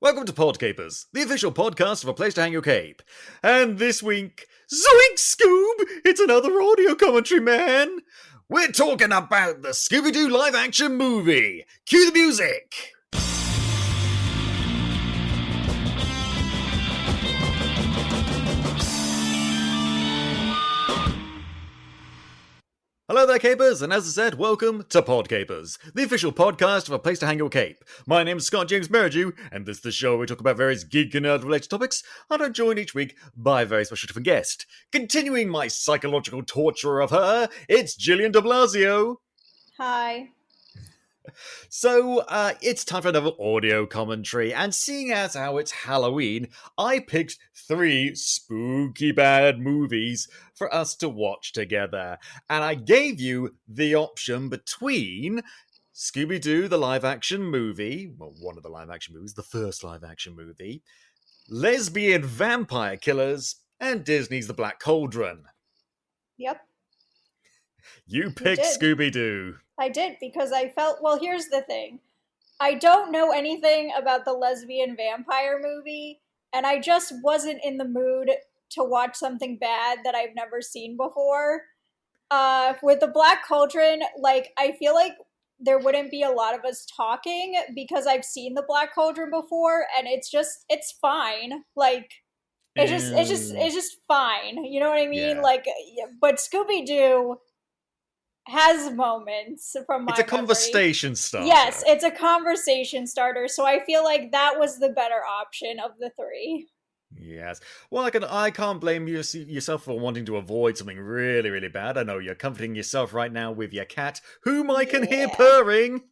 Welcome to Podcapers, the official podcast of A Place to Hang Your Cape. And this week, Zoink Scoob! It's another audio commentary, man! We're talking about the Scooby-Doo live-action movie! Cue the music! Hello there, Capers, and as I said, welcome to Podcapers, the official podcast of A Place to Hang Your Cape. My name's Scott James Merridew, and this is the show where we talk about various geek and nerd-related topics, and I'm joined each week by a very special different guest. Continuing my psychological torture of her, it's Jillian Diblasio. Hi. So, it's time for another audio commentary, and seeing as how it's Halloween, I picked 3 spooky bad movies for us to watch together. And I gave you the option between Scooby-Doo, the live-action movie, well, one of the live-action movies, the first live-action movie, Lesbian Vampire Killers, and Disney's The Black Cauldron. Yep. You picked Scooby-Doo. I did, because I felt, well, here's the thing. I don't know anything about the lesbian vampire movie, and I just wasn't in the mood to watch something bad that I've never seen before. With the Black Cauldron, I feel like there wouldn't be a lot of us talking because I've seen the Black Cauldron before, and it's fine. It's just fine. You know what I mean? Yeah. But Scooby-Doo has moments from my It's a memory. Conversation starter. Yes, it's a conversation starter, so I feel like that was the better option of the 3. Yes. Well, I can't blame yourself for wanting to avoid something really, really bad. I know you're comforting yourself right now with your cat, whom I can hear purring.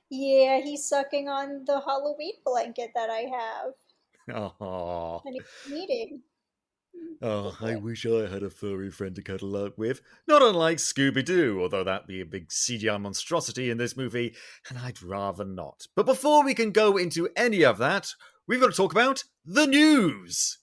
Yeah, he's sucking on the Halloween blanket that I have. Oh. And he's eating. Oh, I wish I had a furry friend to cuddle up with. Not unlike Scooby-Doo, although that'd be a big CGI monstrosity in this movie, and I'd rather not. But before we can go into any of that, we've got to talk about the news!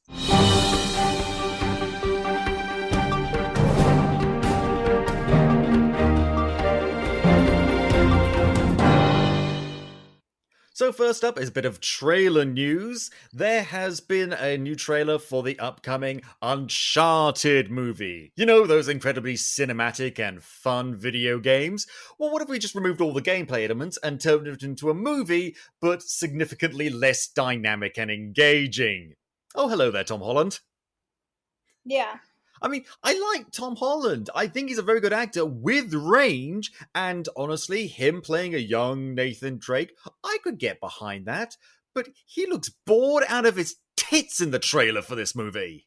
So first up is a bit of trailer news. There has been a new trailer for the upcoming Uncharted movie. You know, those incredibly cinematic and fun video games? Well, what if we just removed all the gameplay elements and turned it into a movie, but significantly less dynamic and engaging? Oh, hello there, Tom Holland. Yeah. I mean, I like Tom Holland. I think he's a very good actor with range, and honestly, him playing a young Nathan Drake, I could get behind that. But he looks bored out of his tits in the trailer for this movie.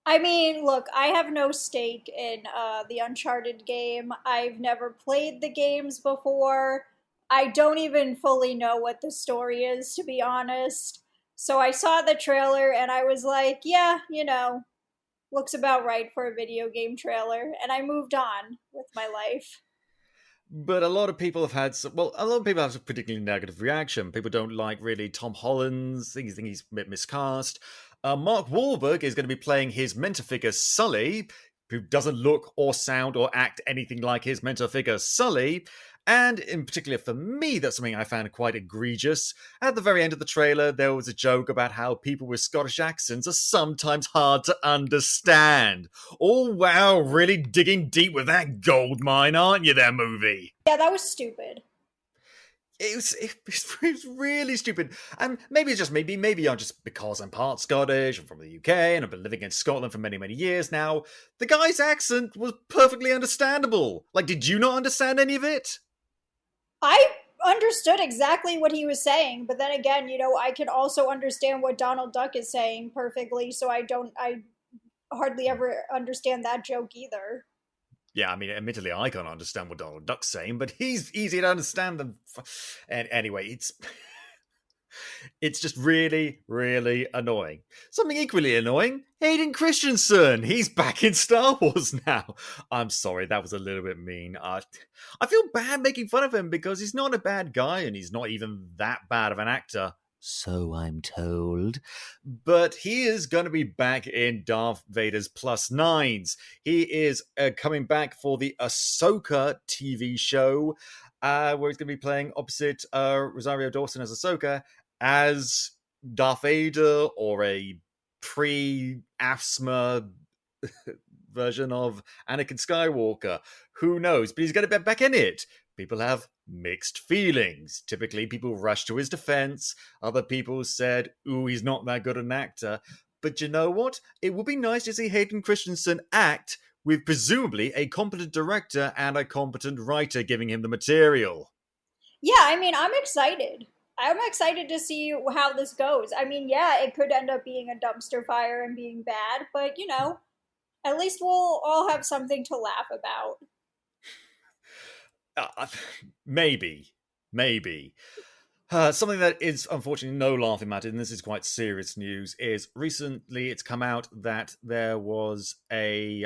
I mean, look, I have no stake in the Uncharted game. I've never played the games before. I don't even fully know what the story is, to be honest. So I saw the trailer and I was like, yeah, looks about right for a video game trailer, and I moved on with my life. But a lot of people have had a particularly negative reaction. People don't like really Tom Holland's, think he's a bit miscast. Mark Wahlberg is going to be playing his mentor figure Sully, who doesn't look or sound or act anything like his mentor figure Sully. And in particular for me, that's something I found quite egregious. At the very end of the trailer, there was a joke about how people with Scottish accents are sometimes hard to understand. Oh wow, really digging deep with that gold mine, aren't you there, movie? Yeah, that was stupid. It was really stupid. And maybe it's just maybe I'm just because I'm part Scottish, I'm from the UK, and I've been living in Scotland for many, many years now. The guy's accent was perfectly understandable. Did you not understand any of it? I understood exactly what he was saying, but then again, I can also understand what Donald Duck is saying perfectly, so I hardly ever understand that joke either. Yeah, I mean, admittedly, I can't understand what Donald Duck's saying, but he's easy to understand. And anyway, it's just really, really annoying. Something equally annoying, Hayden Christensen. He's back in Star Wars now. I'm sorry, that was a little bit mean. I feel bad making fun of him because he's not a bad guy and he's not even that bad of an actor. So I'm told. But he is going to be back in Darth Vader's Plus Nines. He is coming back for the Ahsoka TV show, where he's going to be playing opposite Rosario Dawson as Ahsoka, as Darth Vader or a pre-asthma version of Anakin Skywalker. Who knows? But he's going to be back in it. People have mixed feelings. Typically, people rush to his defense. Other people said, ooh, he's not that good an actor. But you know what? It would be nice to see Hayden Christensen act with presumably a competent director and a competent writer giving him the material. Yeah, I mean, I'm excited. I'm excited to see how this goes. I mean, yeah, it could end up being a dumpster fire and being bad, but at least we'll all have something to laugh about. Uh, maybe. Maybe. Something that is unfortunately no laughing matter, and this is quite serious news, is recently it's come out that there was a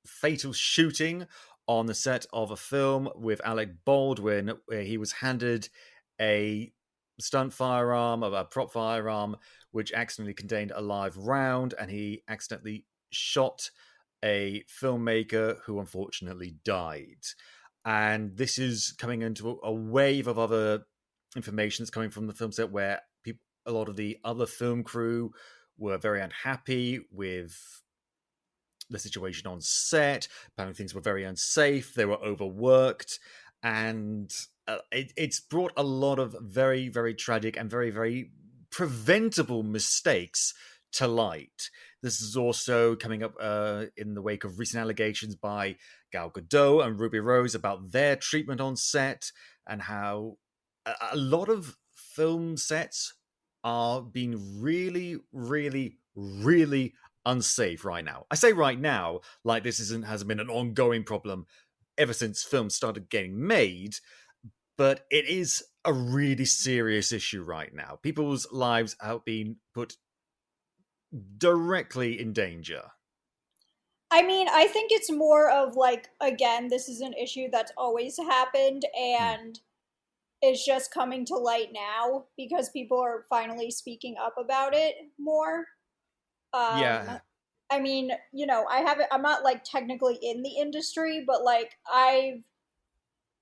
fatal shooting on the set of a film with Alec Baldwin, where he was handed a stunt firearm, a prop firearm, which accidentally contained a live round, and he accidentally shot a filmmaker who unfortunately died. And this is coming into a wave of other information that's coming from the film set where a lot of the other film crew were very unhappy with the situation on set. Apparently, things were very unsafe. They were overworked, and it's brought a lot of very, very tragic and very, very preventable mistakes to light. This is also coming up in the wake of recent allegations by Gal Gadot and Ruby Rose about their treatment on set and how a lot of film sets are being really, really, really unsafe right now. I say right now, like this hasn't been an ongoing problem ever since films started getting made, but it is a really serious issue right now. People's lives have been put directly in danger. I mean, I think it's more of like, again, this is an issue that's always happened Hmm. and it's just coming to light now because people are finally speaking up about it more. Um, Yeah, I mean, I'm not like technically in the industry, but like I've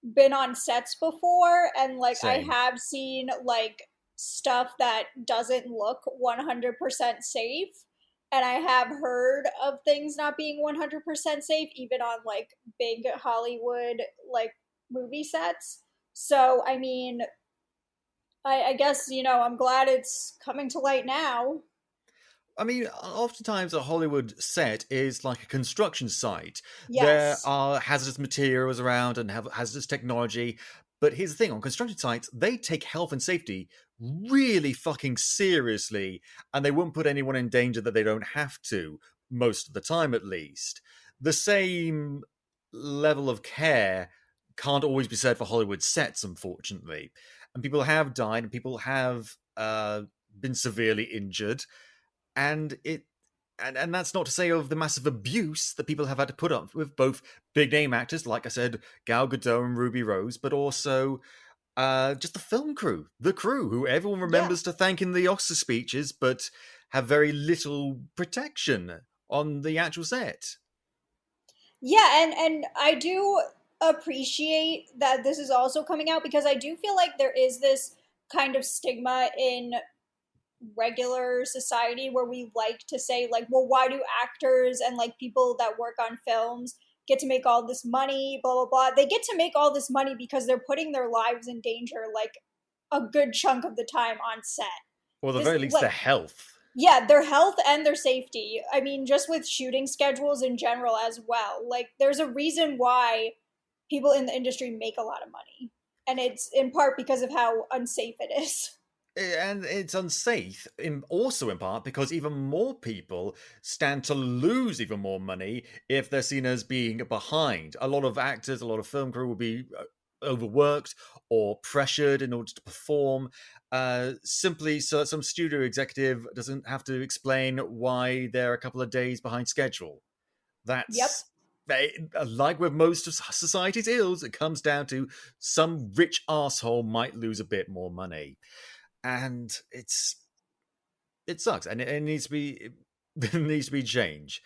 been on sets before and like I same. have seen like stuff that doesn't look 100% safe, and I have heard of things not being 100% safe even on like big Hollywood like movie sets. So I mean, I guess I'm glad it's coming to light now. I mean, oftentimes a Hollywood set is like a construction site. There Yes. are hazardous materials around and have hazardous technology. But here's the thing, on construction sites, they take health and safety really fucking seriously, and they won't put anyone in danger that they don't have to, most of the time at least. The same level of care can't always be said for Hollywood sets, unfortunately. And people have died, and people have been severely injured, and and that's not to say of the massive abuse that people have had to put up with both big name actors, like I said, Gal Gadot and Ruby Rose, but also just the film crew, the crew, who everyone Yeah. remembers to thank in the Oscar speeches, but have very little protection on the actual set. Yeah, and I do appreciate that this is also coming out because I do feel like there is this kind of stigma in regular society where we like to say like, well, why do actors and like people that work on films get to make all this money, blah blah blah. They get to make all this money because they're putting their lives in danger like a good chunk of the time on set. Or at the This very least, like their health. yeah, their health and their safety. I mean, just with shooting schedules in general as well. Like, there's a reason why people in the industry make a lot of money. And it's in part because of how unsafe it is. And it's unsafe, also in part because even more people stand to lose even more money if they're seen as being behind. A lot of actors, a lot of film crew will be overworked or pressured in order to perform, simply so that some studio executive doesn't have to explain why they're a couple of days behind schedule. Yep. That's like with most of society's ills, it comes down to some rich asshole might lose a bit more money, and it sucks, and it needs to be it needs to be changed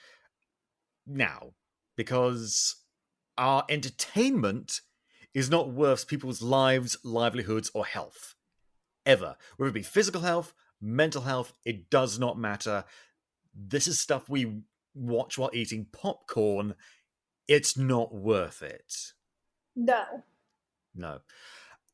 now, because our entertainment is not worth people's lives, livelihoods, or health. ever. Whether it be physical health, mental health, it does not matter. This is stuff we watch while eating popcorn. It's not worth it. No. No.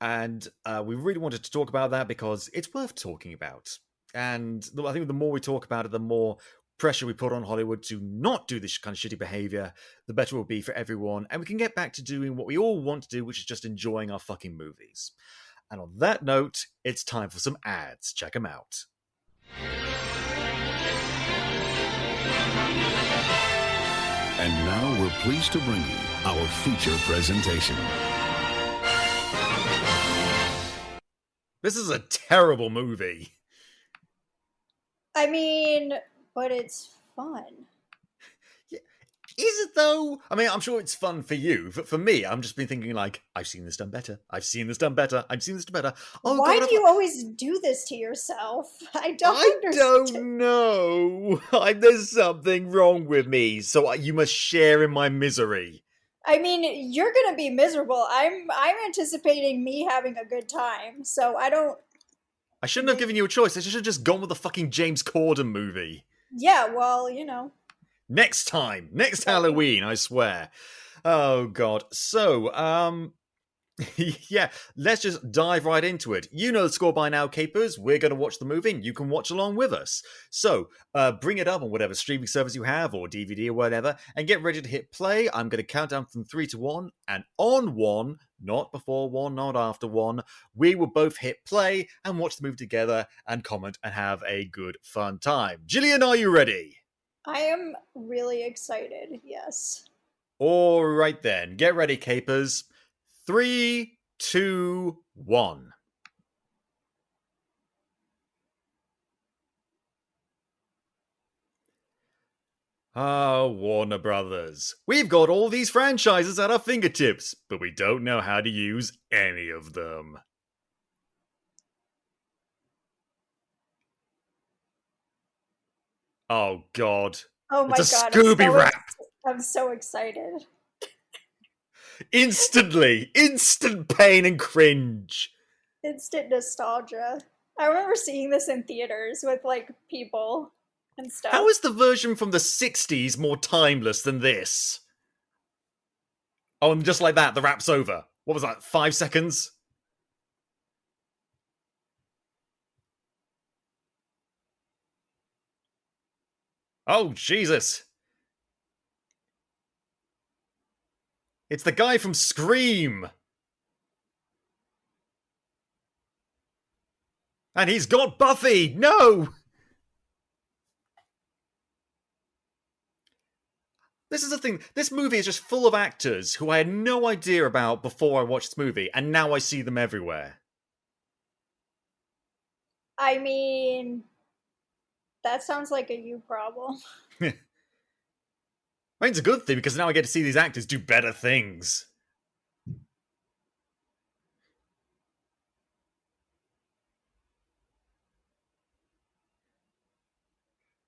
And we really wanted to talk about that because it's worth talking about. And I think the more we talk about it, the more pressure we put on Hollywood to not do this kind of shitty behavior, the better it will be for everyone. And we can get back to doing what we all want to do, which is just enjoying our fucking movies. And on that note, it's time for some ads. Check them out. And now we're pleased to bring you our feature presentation. This is a terrible movie. I mean, but it's fun. Is it though? I mean, I'm sure it's fun for you. For me, I'm just been thinking like, I've seen this done better. I've seen this done better. I've seen this done better. Oh, Why God, do you always do this to yourself? I don't understand. don't know. There's something wrong with me, so you must share in my misery. I mean, you're gonna be miserable. I'm anticipating me having a good time, so I don't. I shouldn't have given you a choice. I should have just gone with the fucking James Corden movie. Yeah, well, you know. Next time. Next Halloween, I swear. Oh, God. So, yeah, let's just dive right into it. You know the score by now, Capers. We're going to watch the movie, and you can watch along with us. So, bring it up on whatever streaming service you have, or DVD or whatever, and get ready to hit play. I'm going to count down from 3 to 1, and on 1, not before 1, not after 1, we will both hit play and watch the movie together and comment and have a good, fun time. Jillian, are you ready? I am really excited, yes. All right then, get ready, Capers. 3, 2, 1. Ah, Warner Brothers. We've got all these franchises at our fingertips, but we don't know how to use any of them. Oh, God. Oh my It's a god, Scooby rap! I'm so excited. Instantly! Instant pain and cringe! Instant nostalgia. I remember seeing this in theaters with, like, people and stuff. How is the version from the 60s more timeless than this? Oh, and just like that, the rap's over. What was that, 5 seconds? Oh, Jesus. It's the guy from Scream. And he's got Buffy! No! This is the thing. This movie is just full of actors who I had no idea about before I watched this movie, and now I see them everywhere. I mean, that sounds like a you problem. I mean, it's a good thing because now I get to see these actors do better things.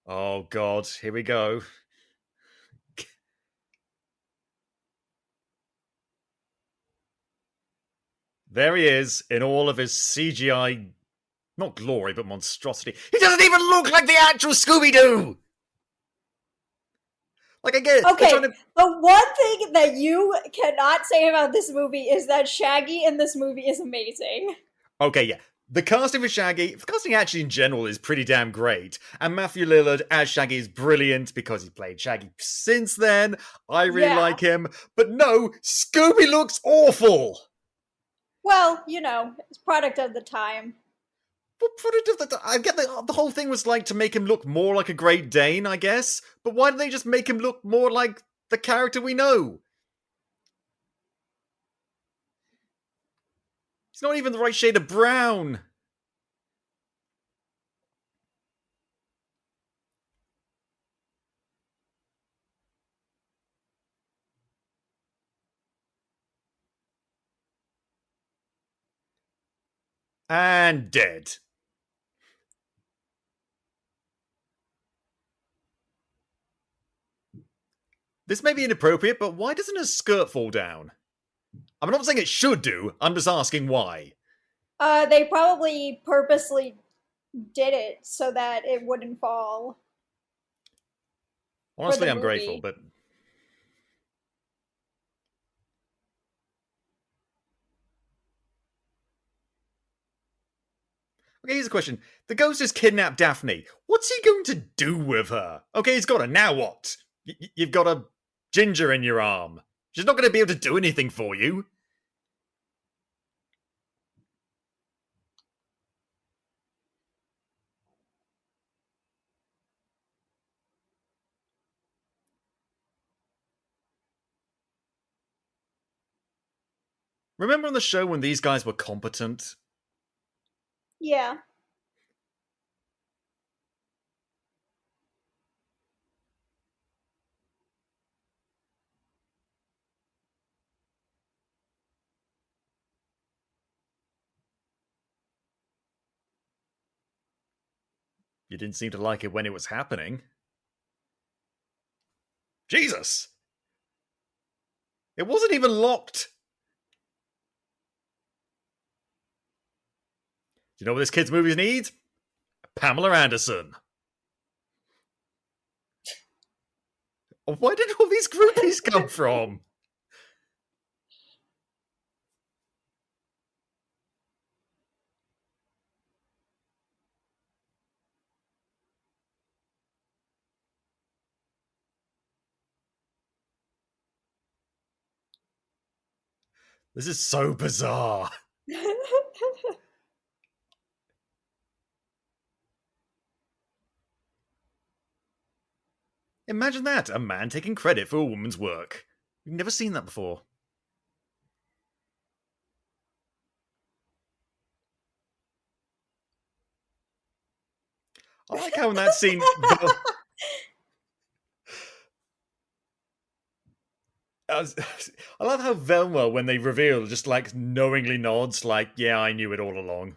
Oh, God. Here we go. There he is, in all of his CGI, not glory, but monstrosity. He doesn't even look like the actual Scooby-Doo! Like, I get it. Okay, To... the one thing that you cannot say about this movie is that Shaggy in this movie is amazing. Okay, yeah. The casting for Shaggy, the casting actually in general is pretty damn great. And Matthew Lillard as Shaggy is brilliant because he played Shaggy since then. I really like him. But no, Scooby looks awful! Well, you know, it's product of the time. I get the whole thing was like to make him look more like a Great Dane, I guess. But why did they just make him look more like the character we know? He's not even the right shade of brown. And dead. This may be inappropriate, but why doesn't his skirt fall down? I'm not saying it should do, I'm just asking why. They probably purposely did it so that it wouldn't fall for Honestly, the I'm grateful, movie. but okay, here's a question. The ghost has kidnapped Daphne. What's he going to do with her? Okay, he's got her. Now what? You've got a ginger in your arm. She's not going to be able to do anything for you. Remember on the show when these guys were competent? Yeah. You didn't seem to like it when it was happening. Jesus! It wasn't even locked! Do you know what this kid's movies need? Pamela Anderson. Where did all these groupies come from? This is so bizarre. Imagine that, a man taking credit for a woman's work. We've never seen that before. I like how in that scene... I love how Velma, when they reveal, just like knowingly nods, like, yeah, I knew it all along.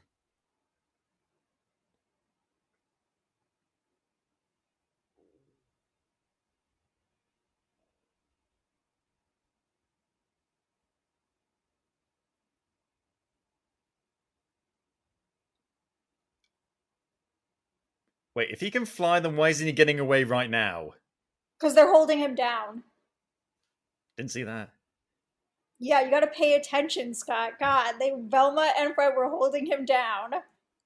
Wait, if he can fly, then why isn't he getting away right now? Because they're holding him down. Didn't see that. Yeah, you gotta pay attention, Scott. God, Velma and Fred were holding him down.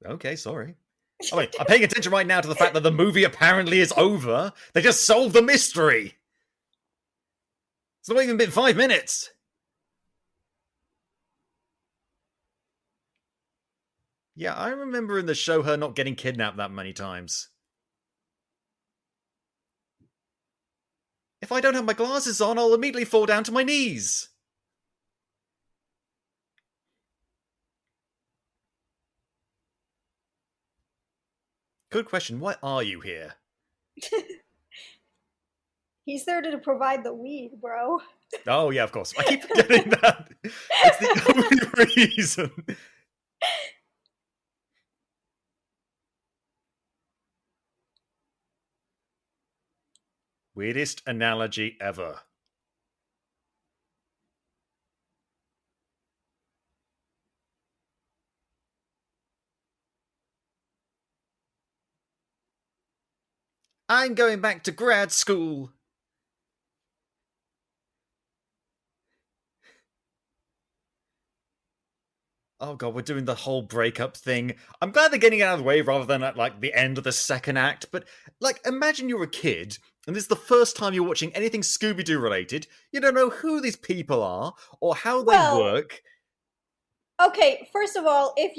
Okay, sorry. Oh wait, I'm paying attention right now to the fact that the movie apparently is over. They just solved the mystery. It's not even been 5 minutes. Yeah, I remember in the show her not getting kidnapped that many times. If I don't have my glasses on, I'll immediately fall down to my knees. Good question. Why are you here? He's there to provide the weed, bro. Oh, yeah, of course. I keep forgetting that. It's the only reason. Weirdest analogy ever. I'm going back to grad school. Oh god, we're doing the whole breakup thing. I'm glad they're getting it out of the way rather than at like the end of the second act, but like imagine you're a kid and this is the first time you're watching anything Scooby-Doo related. You don't know who these people are or how they Well, work. okay, first of all, if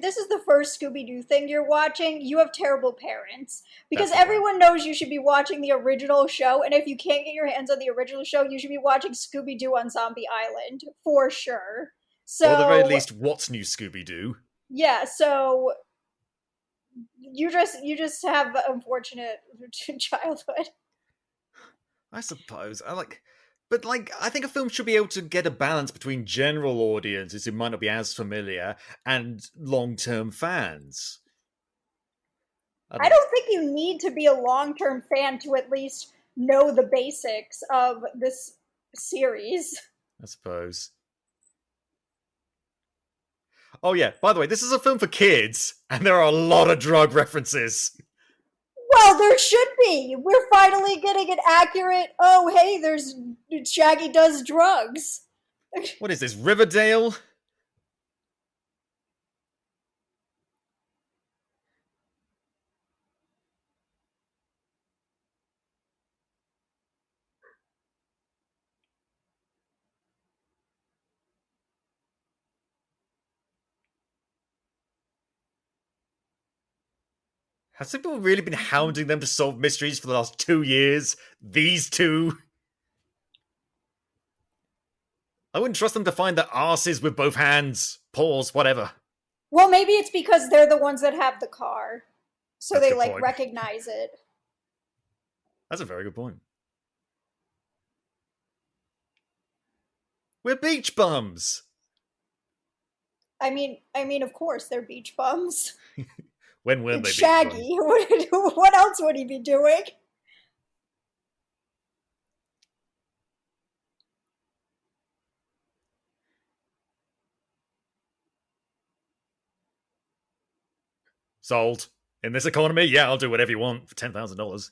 this is the first Scooby-Doo thing you're watching, you have terrible parents. Because That's everyone knows you should be watching the original show, and if you can't get your hands on the original show, you should be watching Scooby-Doo on Zombie Island, for sure. Or at the very So, least, what's new Scooby-Doo? yeah, so you just have an unfortunate childhood. I suppose. But I think a film should be able to get a balance between general audiences who might not be as familiar and long-term fans. I don't think you need to be a long-term fan to at least know the basics of this series. I suppose. Oh yeah, by the way, this is a film for kids, and there are a lot of drug references. Well, there should be. We're finally getting an accurate, oh, hey, there's Shaggy does drugs. What is this, Riverdale? Have some people really been hounding them to solve mysteries for the last 2 years? These two? I wouldn't trust them to find their arses with both hands, paws, whatever. Well, maybe it's because they're the ones that have the car. So That's a they, good like, point. recognize it. That's a very good point. We're beach bums! I mean, of course, they're beach bums. When weren't they It's beach bums? Shaggy. What else would he be doing? Sold. In this economy, yeah, I'll do whatever you want for $10,000.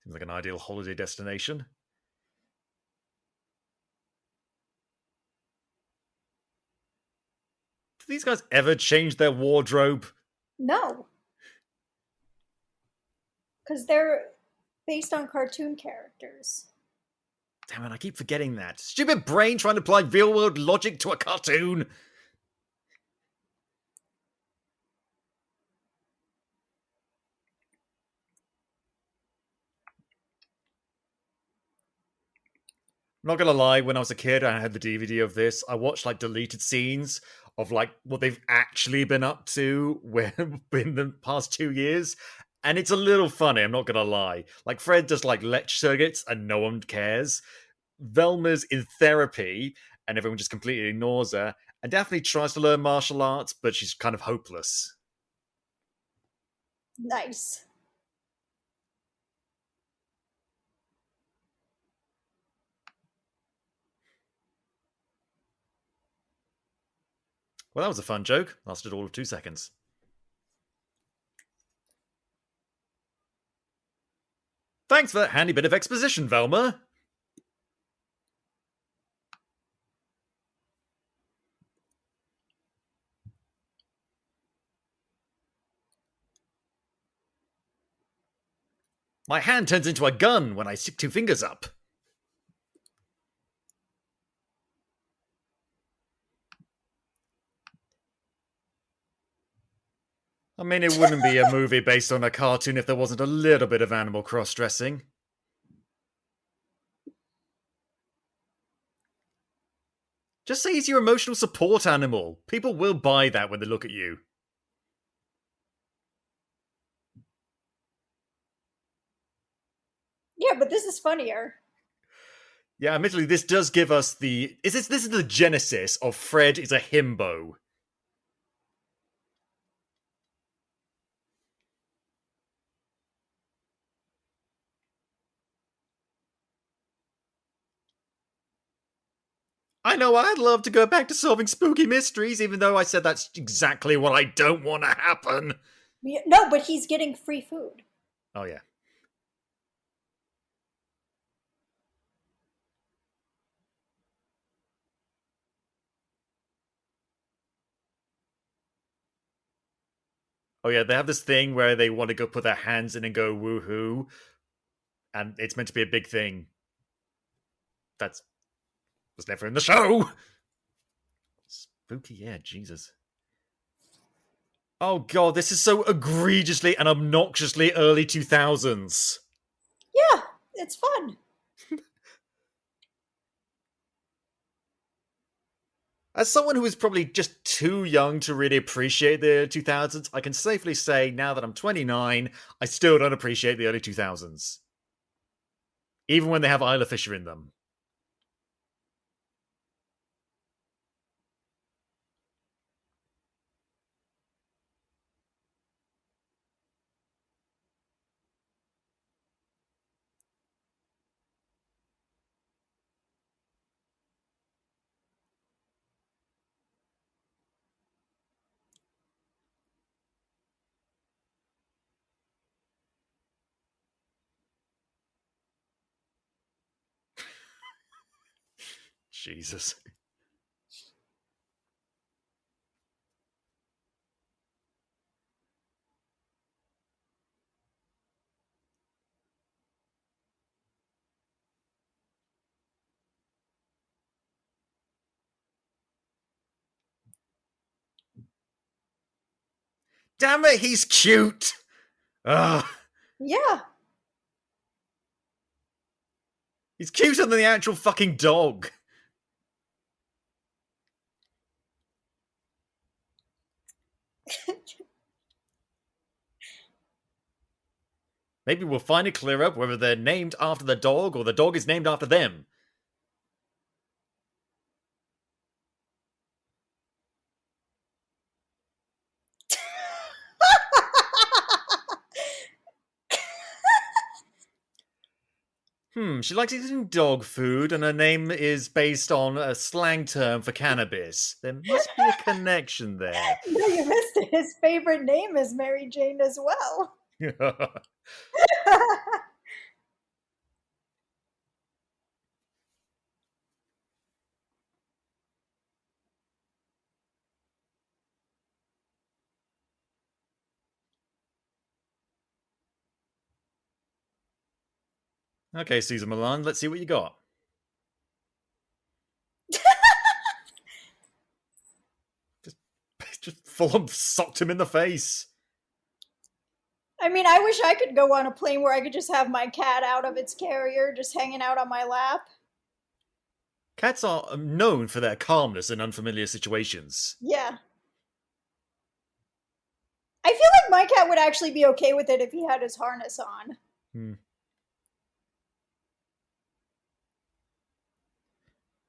Seems like an ideal holiday destination. Do these guys ever change their wardrobe? No. Because they're based on cartoon characters. Damn it, I keep forgetting that. Stupid brain trying to apply real world logic to a cartoon. I'm not gonna lie, when I was a kid and I had the DVD of this, I watched like deleted scenes of like what they've actually been up to in the past 2 years. And it's a little funny, I'm not gonna lie. Like Fred does like lecture circuits and no one cares. Velma's in therapy and everyone just completely ignores her. And Daphne tries to learn martial arts, but she's kind of hopeless. Nice. Well, that was a fun joke. Lasted all of 2 seconds. Thanks for that handy bit of exposition, Velma. My hand turns into a gun when I stick 2 fingers up. I mean, it wouldn't be a movie based on a cartoon if there wasn't a little bit of animal cross-dressing. Just say he's your emotional support animal. People will buy that when they look at you. Yeah, but this is funnier. Yeah, admittedly, this does give us the... This is the genesis of Fred is a himbo. I know I'd love to go back to solving spooky mysteries, even though I said that's exactly what I don't want to happen. No, but he's getting free food. Oh, yeah. Oh, yeah, they have this thing where they want to go put their hands in and go woohoo, and it's meant to be a big thing. That was never in the show! Spooky, yeah, Jesus. Oh god, this is so egregiously and obnoxiously early 2000s. Yeah, it's fun. As someone who is probably just too young to really appreciate the 2000s, I can safely say now that I'm 29, I still don't appreciate the early 2000s. Even when they have Isla Fisher in them. Jesus. Damn it, he's cute! Ugh. Yeah. He's cuter than the actual fucking dog. Maybe we'll finally clear up whether they're named after the dog or the dog is named after them. She likes eating dog food, and her name is based on a slang term for cannabis. There must be a connection there. No, you missed it. His favorite name is Mary Jane as well. Okay, Susan Milan, let's see what you got. just full on socked him in the face. I mean, I wish I could go on a plane where I could just have my cat out of its carrier, just hanging out on my lap. Cats are known for their calmness in unfamiliar situations. Yeah. I feel like my cat would actually be okay with it if he had his harness on.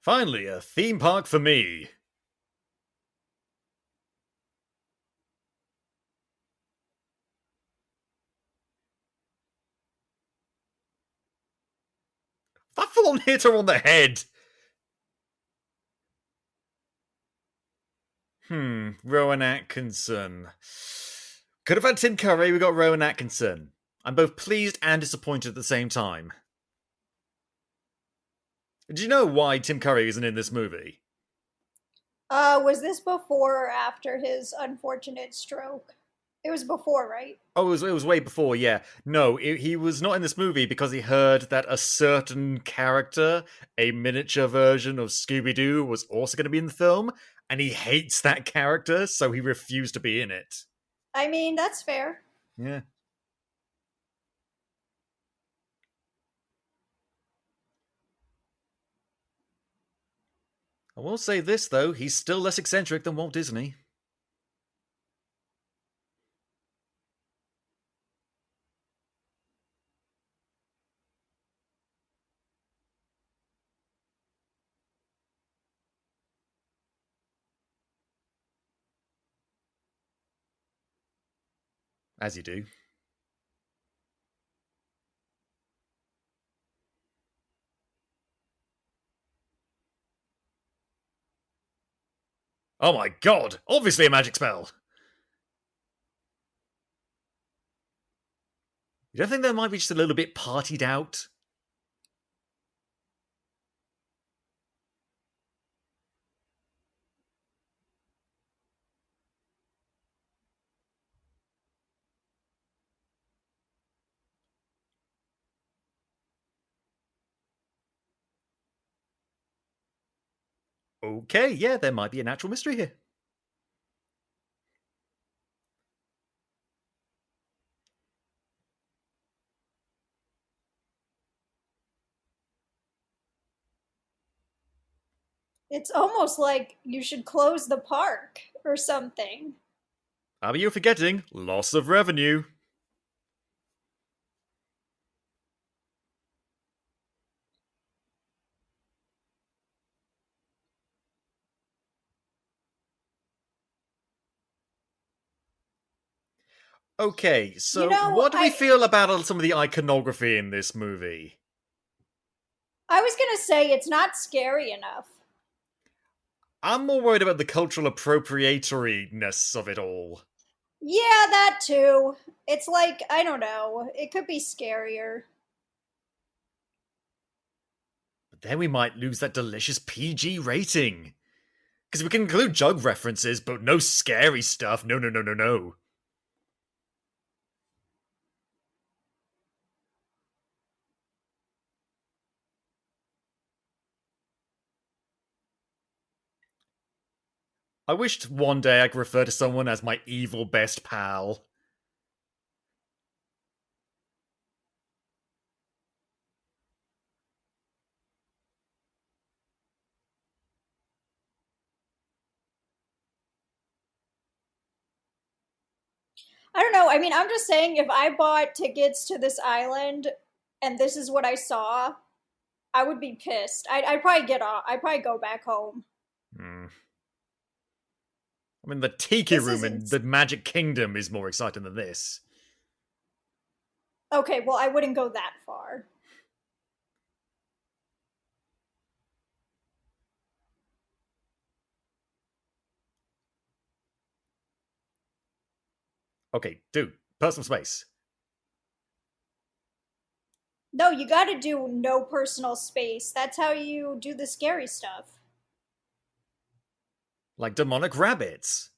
Finally, a theme park for me. That full-on hit her on the head. Rowan Atkinson. Could have had Tim Curry, we got Rowan Atkinson. I'm both pleased and disappointed at the same time. Do you know why Tim Curry isn't in this movie? Was this before or after his unfortunate stroke? It was before, right? Oh, it was way before, yeah. No, he was not in this movie because he heard that a certain character, a miniature version of Scooby-Doo, was also going to be in the film, and he hates that character, so he refused to be in it. I mean, that's fair. Yeah. I will say this, though, he's still less eccentric than Walt Disney. As you do. Oh my god! Obviously a magic spell! You don't think they might be just a little bit partied out? Okay, yeah, there might be a natural mystery here. It's almost like you should close the park or something. But you're forgetting loss of revenue. Okay, so what do we feel about some of the iconography in this movie? I was gonna say it's not scary enough. I'm more worried about the cultural appropriatoriness of it all. Yeah, that too. It's like, I don't know, it could be scarier. But then we might lose that delicious PG rating. Because we can include Jug references, but no scary stuff. No, no, no, no, no. I wished one day I could refer to someone as my evil best pal. I don't know. I mean, I'm just saying, if I bought tickets to this island and this is what I saw, I would be pissed. I'd probably get off. I'd probably go back home. Hmm. I mean, the Tiki This Room in isn't. the Magic Kingdom is more exciting than this. Okay, well, I wouldn't go that far. Okay, dude, personal space. No, you gotta do no personal space. That's how you do the scary stuff. Like demonic rabbits.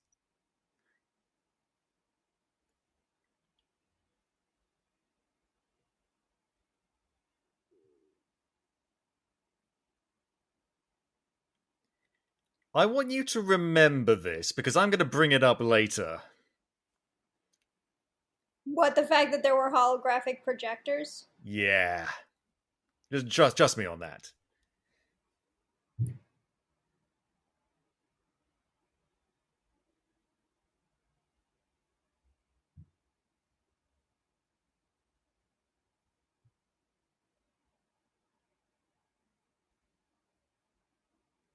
I want you to remember this, because I'm going to bring it up later. What, the fact that there were holographic projectors? Yeah. Just me on that.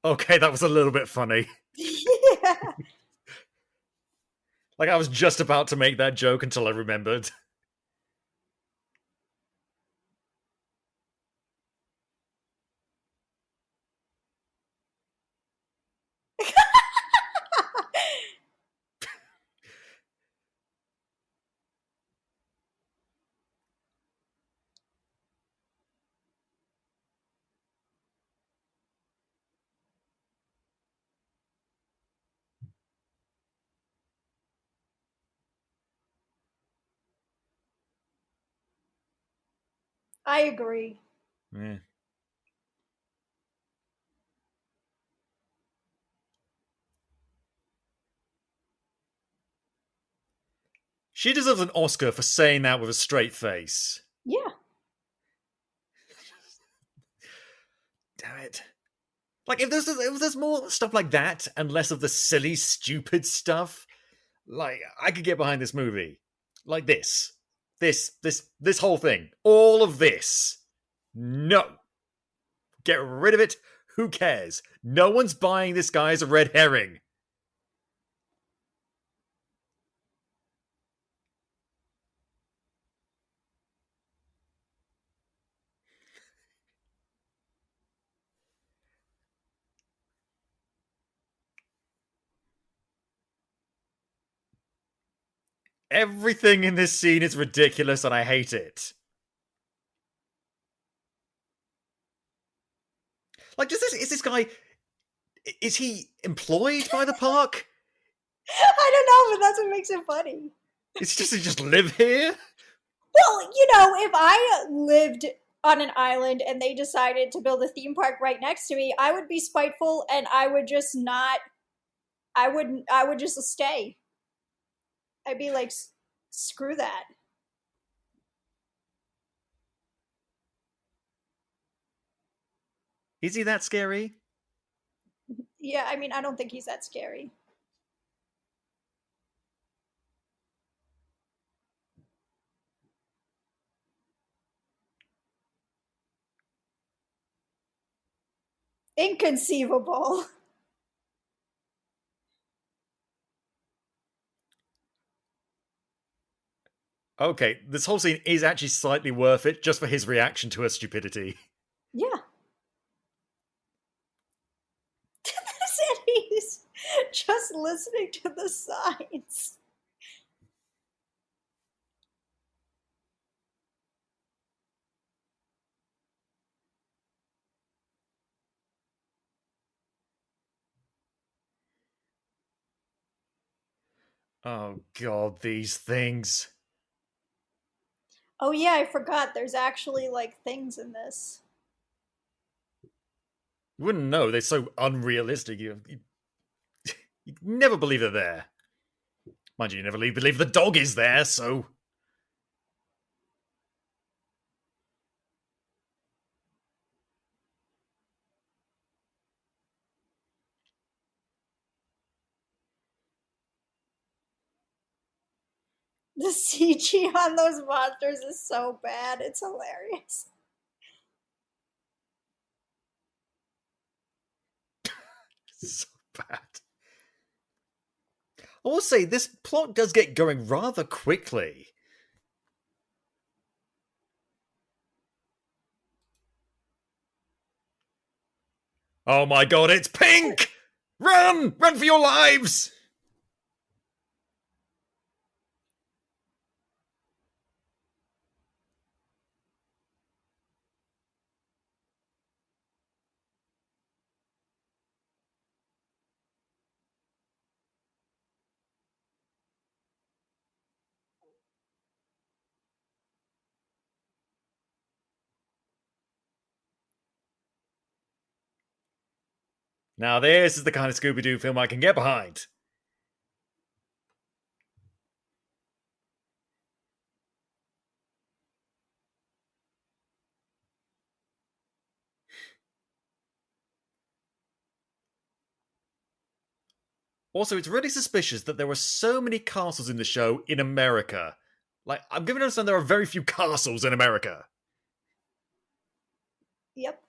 Okay, that was a little bit funny. Yeah. Like, I was just about to make that joke until I remembered. I agree. Yeah. She deserves an Oscar for saying that with a straight face. Yeah. Damn it. Like, if there's more stuff like that and less of the silly, stupid stuff, like, I could get behind this movie. Like this. This whole thing. All of this. No. Get rid of it. Who cares? No one's buying this guy as a red herring. Everything in this scene is ridiculous and I hate it. Like, is this guy... Is he employed by the park? I don't know, but that's what makes it funny. Does he just live here? Well, you know, if I lived on an island and they decided to build a theme park right next to me, I would be spiteful and I would just not. I would just stay. I'd be like, screw that. Is he that scary? Yeah, I mean, I don't think he's that scary. Inconceivable. Okay, this whole scene is actually slightly worth it just for his reaction to her stupidity. Yeah. And he's just listening to the signs. Oh god, these things. Oh yeah, I forgot. There's actually like things in this. You wouldn't know, they're so unrealistic. You never believe they're there. Mind you, you never believe the dog is there, so. The CG on those monsters is so bad. It's hilarious. So bad. I will say, this plot does get going rather quickly. Oh my god, it's pink! Run! Run for your lives! Now, this is the kind of Scooby-Doo film I can get behind. Also, it's really suspicious that there were so many castles in the show in America. Like, I'm given to understand there are very few castles in America. Yep.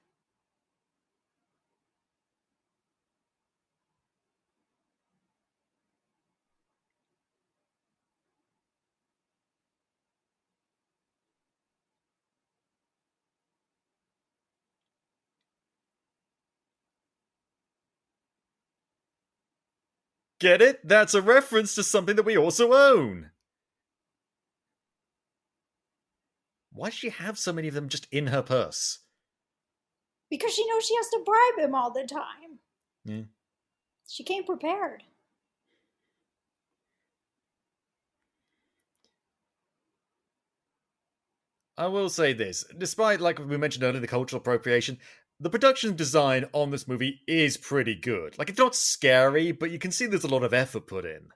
Get it? That's a reference to something that we also own. Why does she have so many of them just in her purse? Because she knows she has to bribe him all the time. Yeah. She came prepared. I will say this, despite, like we mentioned earlier, the cultural appropriation, the production design on this movie is pretty good. Like, it's not scary, but you can see there's a lot of effort put in.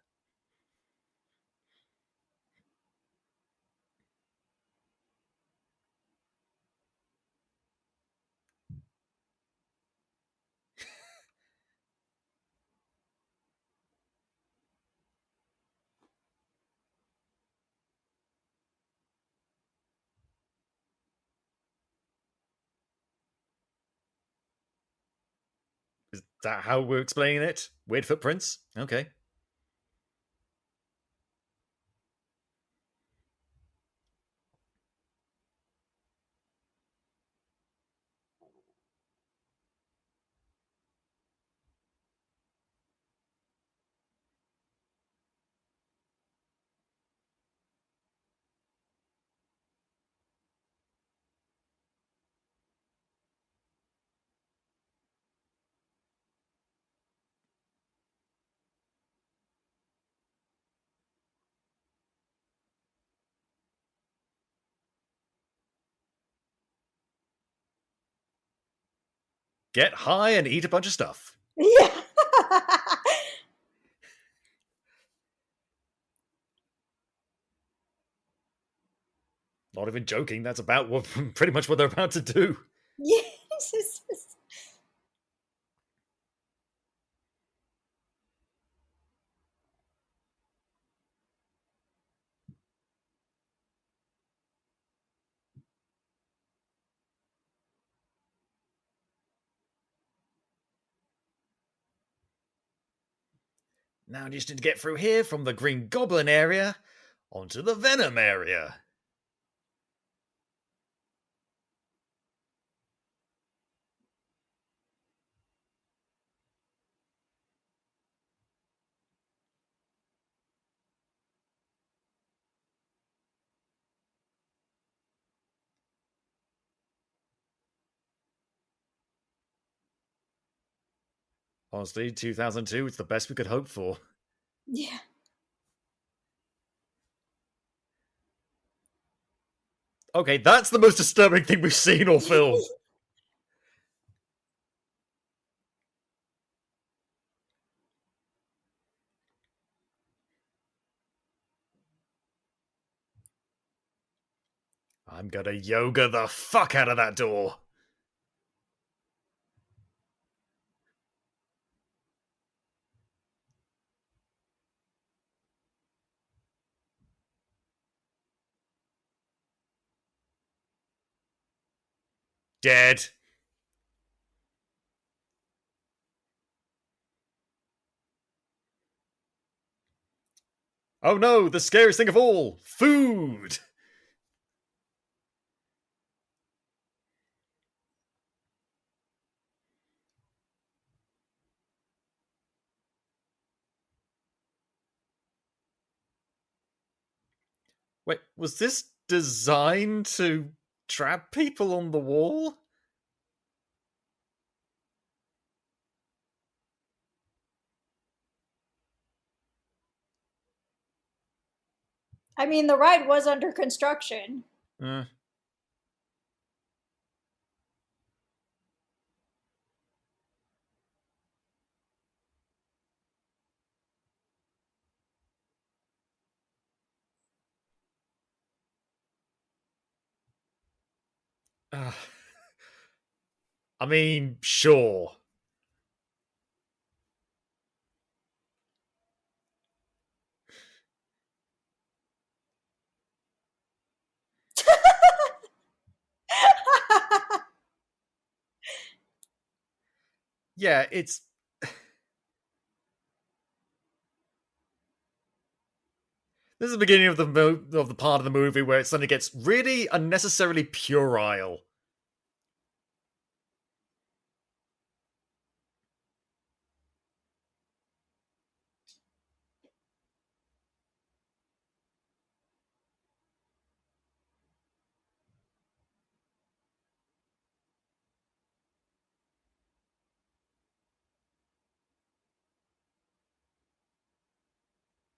Is that how we're explaining it? Weird footprints? Okay. Get high and eat a bunch of stuff. Yeah. Not even joking, that's about what pretty much what they're about to do. Yes. Now just need to get through here from the Green Goblin area onto the Venom area. Honestly, 2002 is the best we could hope for. Yeah. Okay, that's the most disturbing thing we've seen or filmed. I'm gonna yoga the fuck out of that door. Dead. Oh no, the scariest thing of all, food. Wait, was this designed to trap people on the wall? I mean, the ride was under construction. Uh, uh, I mean, sure. Yeah, it's. This is the beginning of the part of the movie where it suddenly gets really unnecessarily puerile.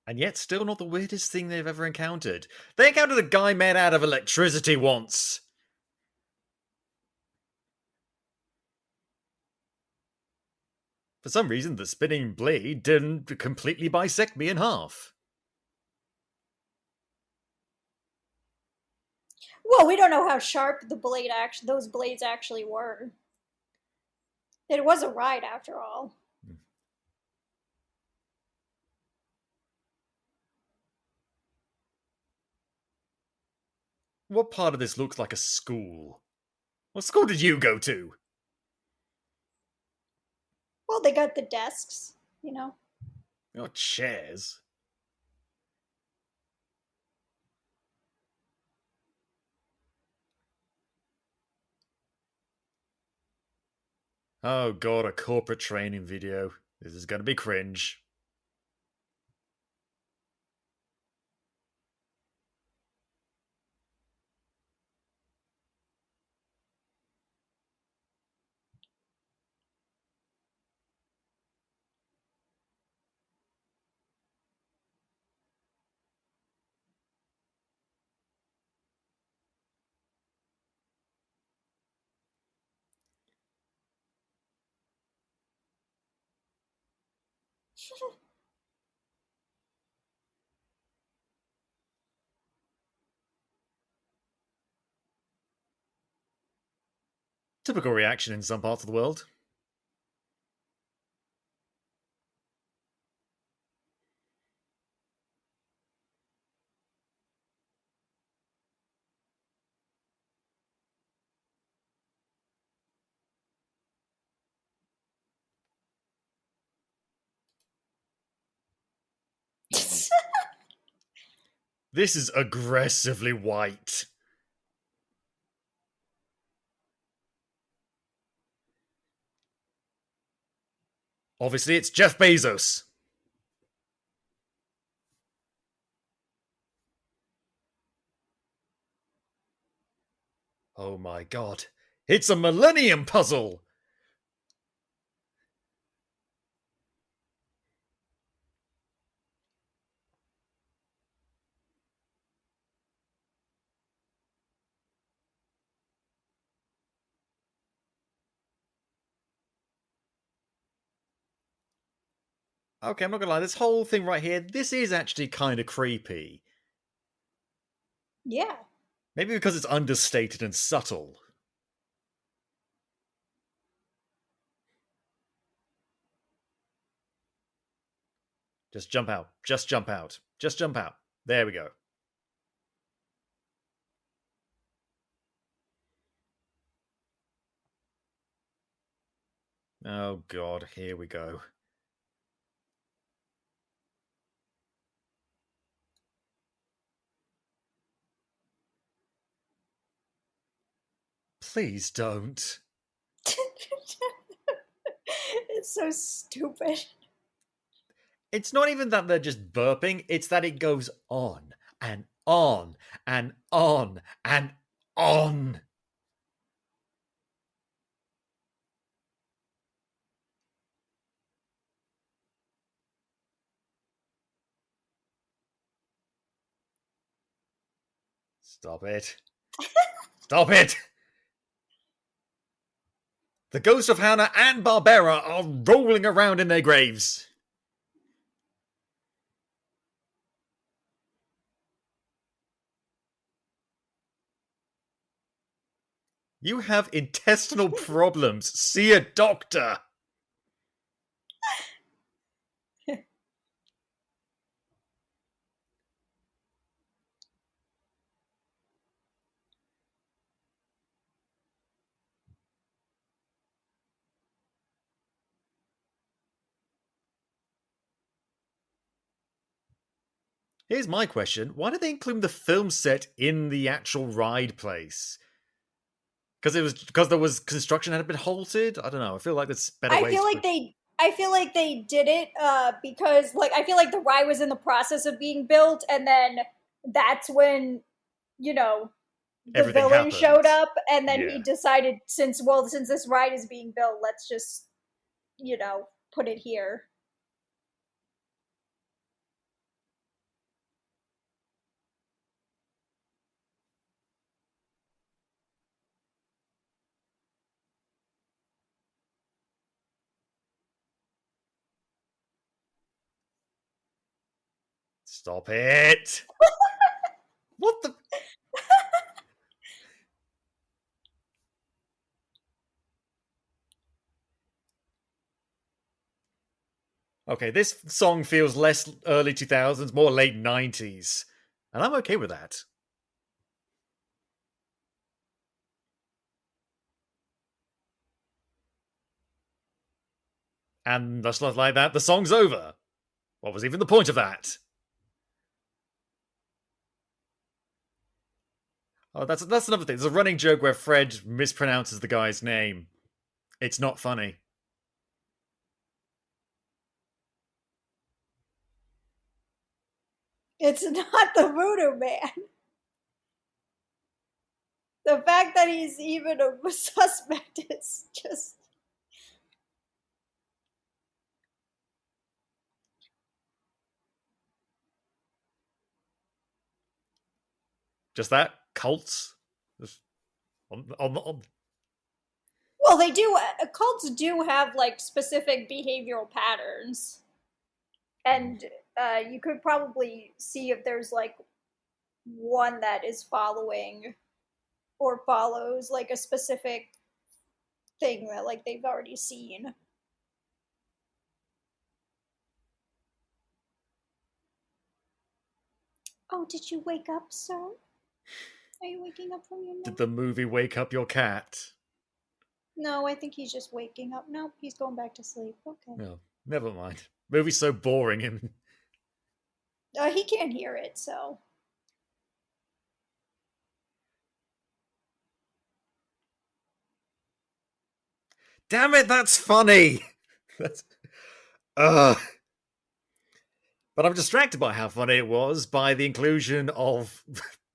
And yet, still not the weirdest thing they've ever encountered. They encountered a guy made out of electricity once. For some reason, the spinning blade didn't completely bisect me in half. Well, we don't know how sharp those blades actually were. It was a ride after all. What part of this looks like a school? What school did you go to? Well, they got the desks, you know. Your chairs. Oh god, a corporate training video. This is gonna be cringe. Typical reaction in some parts of the world. This is aggressively white. Obviously, it's Jeff Bezos. Oh my god. It's a Millennium Puzzle! Okay, I'm not gonna lie, this whole thing right here, this is actually kind of creepy. Yeah. Maybe because it's understated and subtle. Just jump out. Just jump out. Just jump out. There we go. Oh god, here we go. Please don't. It's so stupid. It's not even that they're just burping, it's that it goes on and on and on and on. Stop it. Stop it! The ghosts of Hannah and Barbara are rolling around in their graves. You have intestinal problems. See a doctor. Here's my question. Why did they include the film set in the actual ride place? Because there was construction had been halted? I don't know. I feel like there's better I ways. feel like they did it because like I feel like the ride was in the process of being built, and then that's when you know the Everything villain happened. showed up, and then Yeah. he decided since this ride is being built, let's just put it here. Stop it. What the? Okay, this song feels less early 2000s, more late 90s. And I'm okay with that. And just like that, the song's over. What was even the point of that? Oh, that's another thing. There's a running joke where Fred mispronounces the guy's name. It's not funny. It's not the Voodoo Man. The fact that he's even a suspect is just. Just that cults. Just on. Well, they do. Cults do have like specific behavioral patterns, and you could probably see if there's like one that is following or follows like a specific thing that like they've already seen. Oh, did you wake up, sir? Are you waking up from your nap? Did the movie wake up your cat? No, I think he's just waking up. Nope, he's going back to sleep. Okay. No, never mind. Movie's so boring and He can't hear it, so. damn it, that's funny. That's But I'm distracted by how funny it was by the inclusion of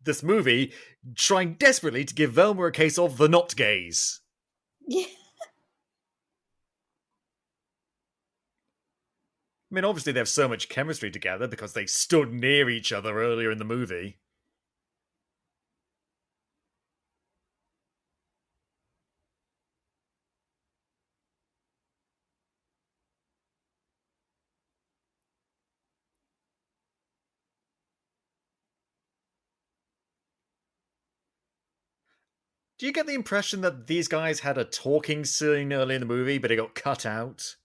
this movie trying desperately to give Velma a case of the not gays. Yeah. I mean, obviously they have so much chemistry together because they stood near each other earlier in the movie. Do you get the impression that these guys had a talking scene early in the movie, but it got cut out?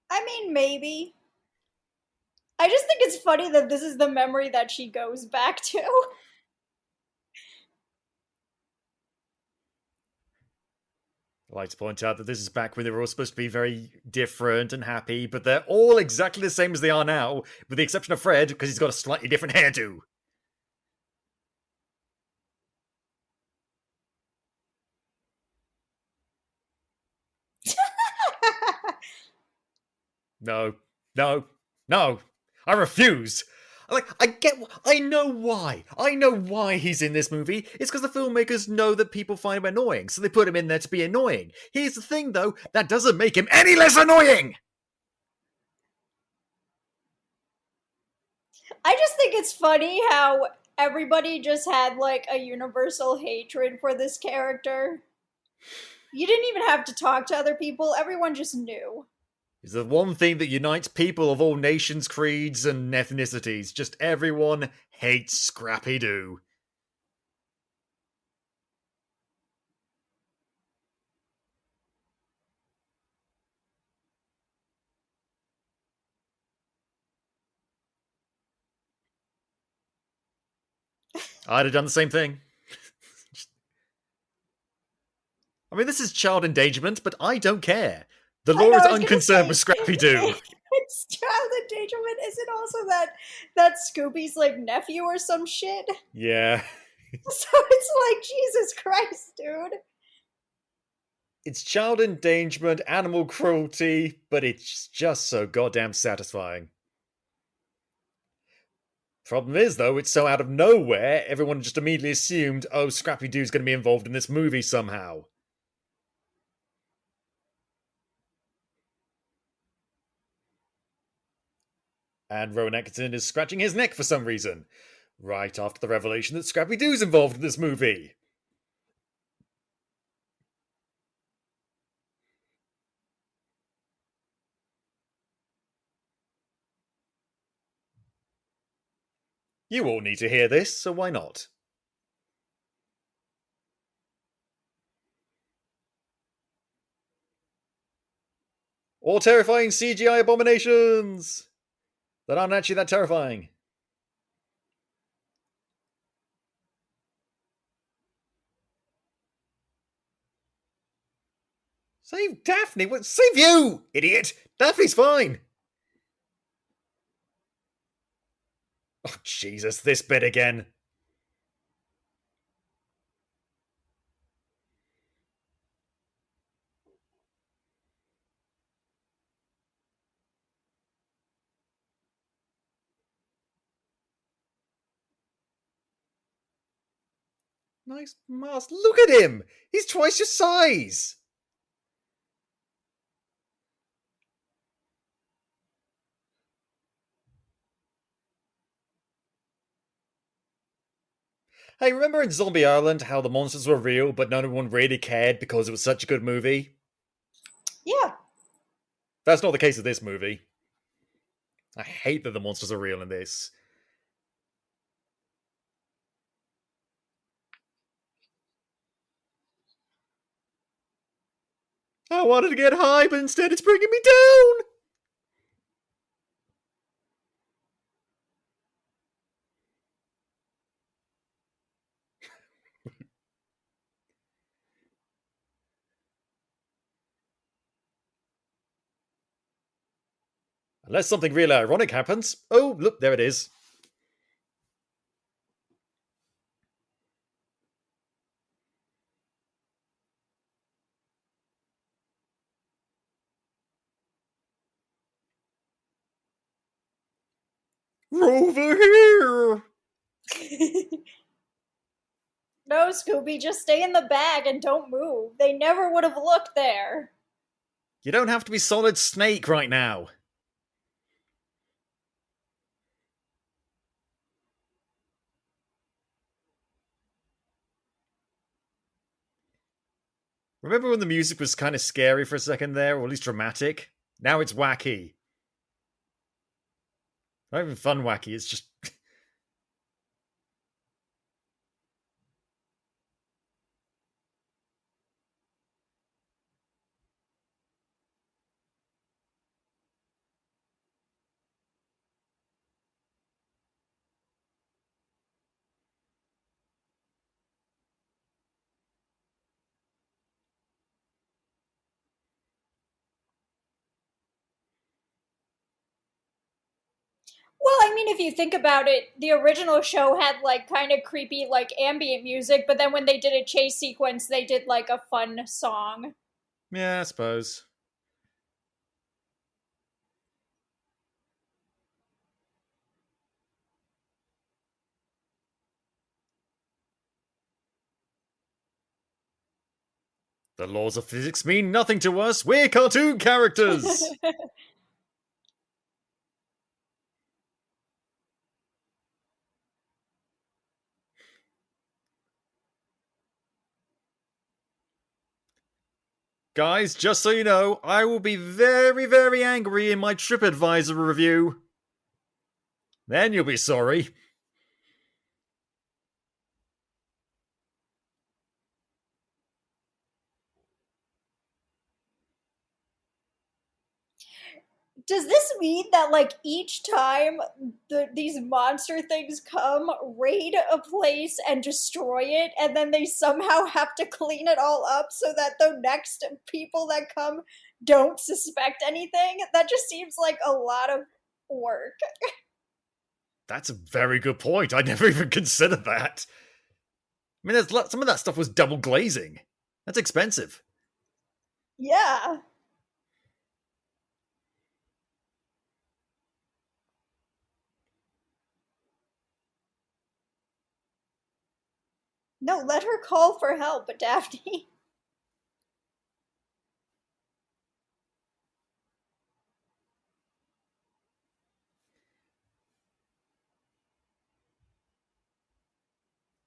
I mean, maybe. I just think it's funny that this is the memory that she goes back to. I like to point out that this is back when they were all supposed to be very different and happy, but they're all exactly the same as they are now, with the exception of Fred, because he's got a slightly different hairdo. No, no, no. I refuse. I know why. I know why he's in this movie. It's because the filmmakers know that people find him annoying, so they put him in there to be annoying. Here's the thing, though, that doesn't make him any less annoying! I just think it's funny how everybody just had like a universal hatred for this character. You didn't even have to talk to other people, everyone just knew. It's the one thing that unites people of all nations, creeds, and ethnicities. Just everyone hates Scrappy-Doo. I'd have done the same thing. I mean, this is child endangerment, but I don't care. The law is unconcerned with Scrappy-Doo. It's child endangerment. Is it also that Scooby's like nephew or some shit? Yeah. So it's like, Jesus Christ, dude. It's child endangerment, animal cruelty, but it's just so goddamn satisfying. Problem is, though, it's so out of nowhere, everyone just immediately assumed, oh, Scrappy-Doo's going to be involved in this movie somehow. And Rowan Atkinson is scratching his neck for some reason, right after the revelation that Scrappy-Doo's involved in this movie. You all need to hear this, so why not? Or terrifying CGI abominations that aren't actually that terrifying. Save Daphne? What? Save you, idiot! Daphne's fine! Oh, Jesus, this bit again. Nice mask. Look at him! He's twice your size! Hey, remember in Zombie Island how the monsters were real, but no one really cared because it was such a good movie? Yeah. That's not the case with this movie. I hate that the monsters are real in this. I wanted to get high, but instead it's bringing me down! Unless something really ironic happens. Oh, look, there it is. Over here! No, Scooby, just stay in the bag and don't move. They never would have looked there. You don't have to be Solid Snake right now. Remember when the music was kind of scary for a second there, or at least dramatic? Now it's wacky. Not even fun wacky, it's just... Well, I mean, if you think about it, the original show had like kind of creepy, like ambient music, but then when they did a chase sequence, they did like a fun song. Yeah, I suppose. The laws of physics mean nothing to us. We're cartoon characters. Guys, just so you know, I will be very, very angry in my TripAdvisor review. Then you'll be sorry. Does this mean that like each time these monster things come, raid a place and destroy it, and then they somehow have to clean it all up so that the next people that come don't suspect anything? That just seems like a lot of work. That's a very good point. I never even considered that. I mean, some of that stuff was double glazing. That's expensive. Yeah. No, let her call for help, Daphne.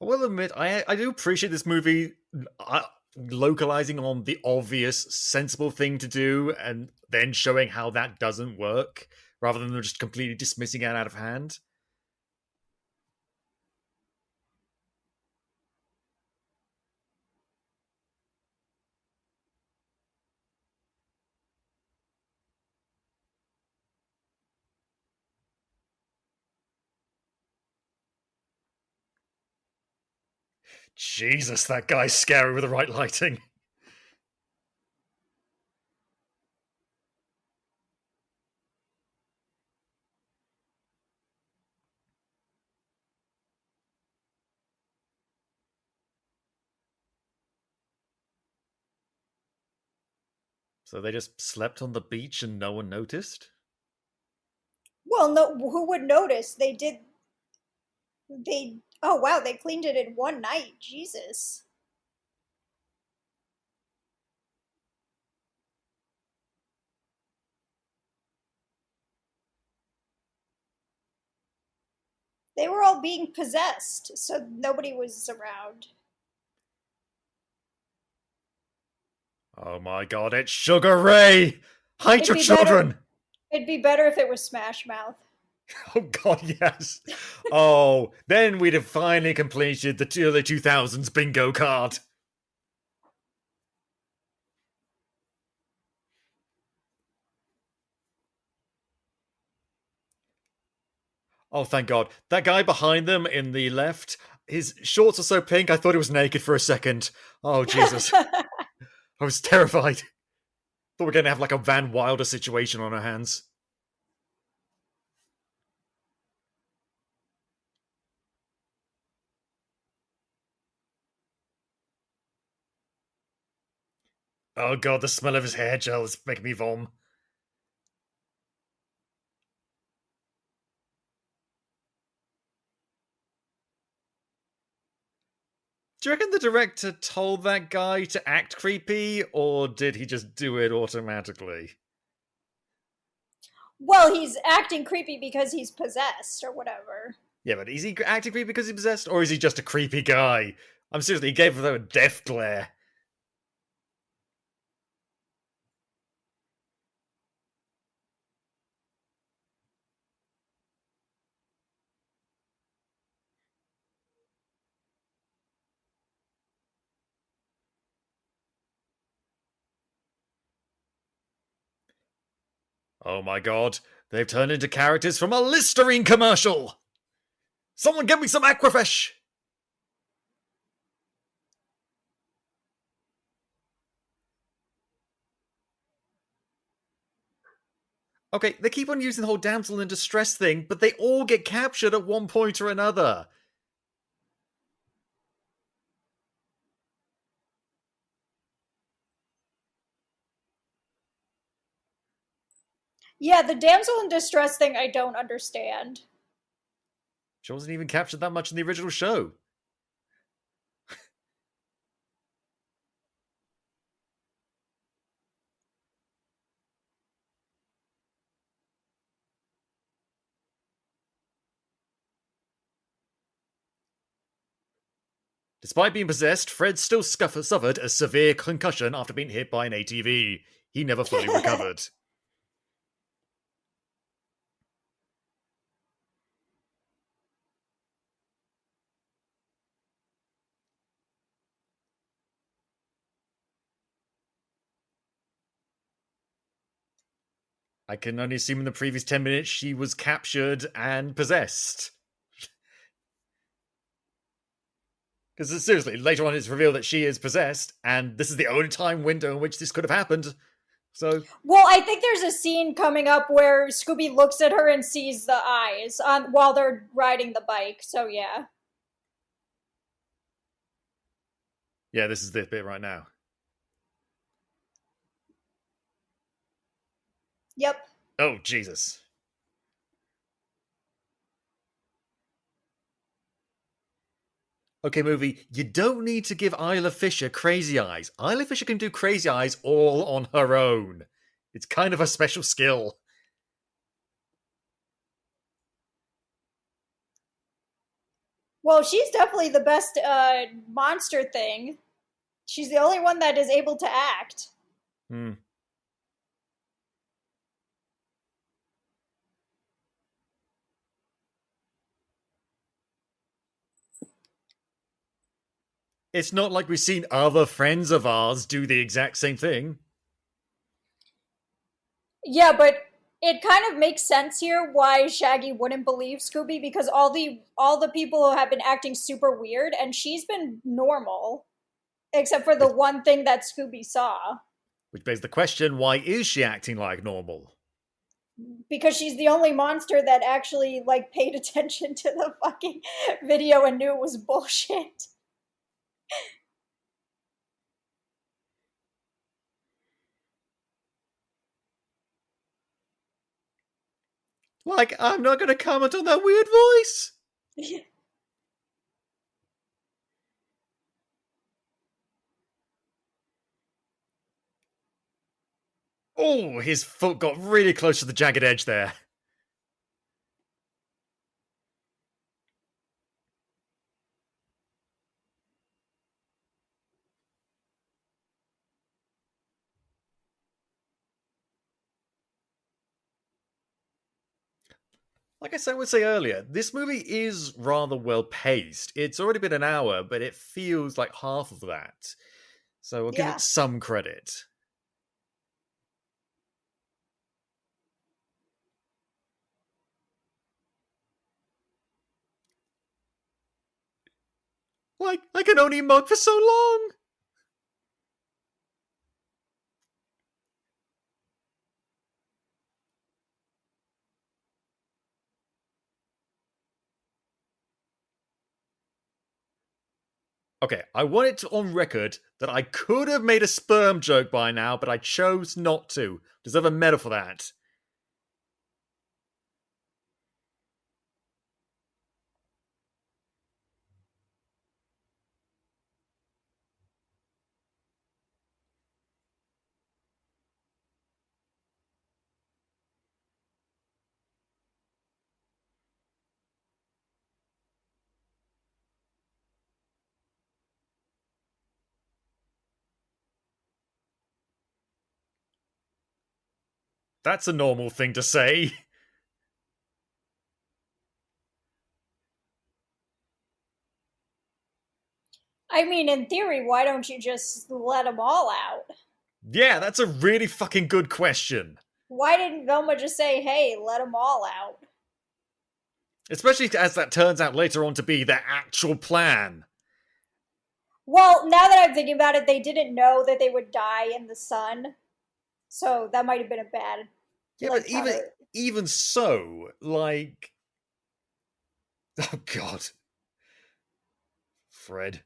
I will admit, I do appreciate this movie localizing on the obvious, sensible thing to do and then showing how that doesn't work, rather than just completely dismissing it out of hand. Jesus, that guy's scary with the right lighting. So they just slept on the beach and no one noticed? Well, no, who would notice? They did. They. Oh, wow, they cleaned it in one night. Jesus. They were all being possessed, so nobody was around. Oh my god, it's Sugar Ray! Hide It'd your be better. children! It'd be better if it was Smash Mouth. Oh god, yes. Oh, then we'd have finally completed the early 2000s bingo card. Oh, thank god. That guy behind them in the left, his shorts are so pink I thought he was naked for a second. Oh, Jesus. I was terrified. Thought we were going to have like a Van Wilder situation on our hands. Oh god, the smell of his hair gel is making me vom. Do you reckon the director told that guy to act creepy, or did he just do it automatically? Well, he's acting creepy because he's possessed or whatever. Yeah, but is he acting creepy because he's possessed, or is he just a creepy guy? I'm seriously, he gave them a death glare. Oh my god, they've turned into characters from a Listerine commercial! Someone get me some Aquafresh! Okay, they keep on using the whole damsel in distress thing, but they all get captured at one point or another. Yeah, the damsel in distress thing I don't understand. She wasn't even captured that much in the original show. Despite being possessed, Fred still suffered a severe concussion after being hit by an ATV. He never fully recovered. I can only assume in the previous 10 minutes she was captured and possessed. Because seriously, later on it's revealed that she is possessed, and this is the only time window in which this could have happened. So, Well, I think there's a scene coming up where Scooby looks at her and sees the eyes while they're riding the bike. So yeah. yeah, this is the bit right now. Yep. Oh, Jesus. Okay, movie, you don't need to give Isla Fisher crazy eyes. Isla Fisher can do crazy eyes all on her own. It's kind of a special skill. Well, she's definitely the best monster thing. She's the only one that is able to act. Hmm. It's not like we've seen other friends of ours do the exact same thing. Yeah, but it kind of makes sense here why Shaggy wouldn't believe Scooby because all the people have been acting super weird and she's been normal except for the one thing that Scooby saw Which begs the question, why is she acting like normal? because she's the only monster that actually like paid attention to the fucking video and knew it was bullshit. Like, I'm not going to comment on that weird voice. Oh, his foot got really close to the jagged edge there. Like I would say earlier, this movie is rather well paced. It's already been an hour, but it feels like half of that. So I'll give Yeah. it some credit. Like, I can only mug for so long. Okay, I want it on record that I could have made a sperm joke by now, but I chose not to. Deserve a medal for that. That's a normal thing to say. I mean, in theory, why don't you just let them all out? Yeah, that's a really fucking good question. Why didn't Velma just say, hey, let them all out? Especially as that turns out later on to be their actual plan. Well, now that I'm thinking about it, they didn't know that they would die in the sun. So that might have been a bad. Yeah, like but how to. even so, like, oh god, Fred.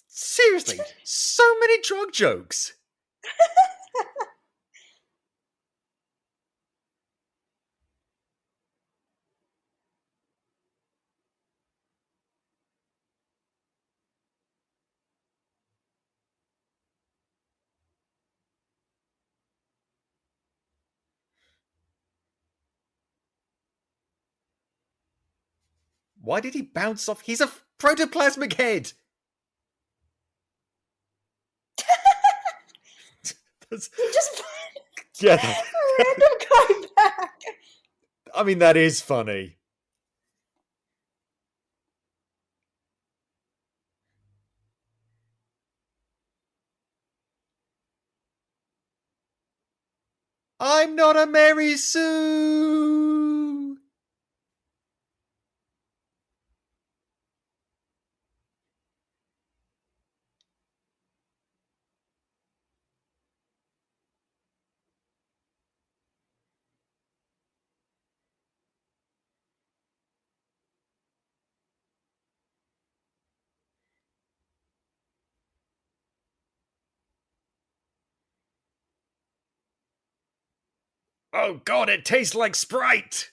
Seriously, so many drug jokes. Why did he bounce off? He's a protoplasmic head. That's, He just yeah, a random guy back. I mean that is funny. I'm not a Mary Sue. Oh god, it tastes like Sprite.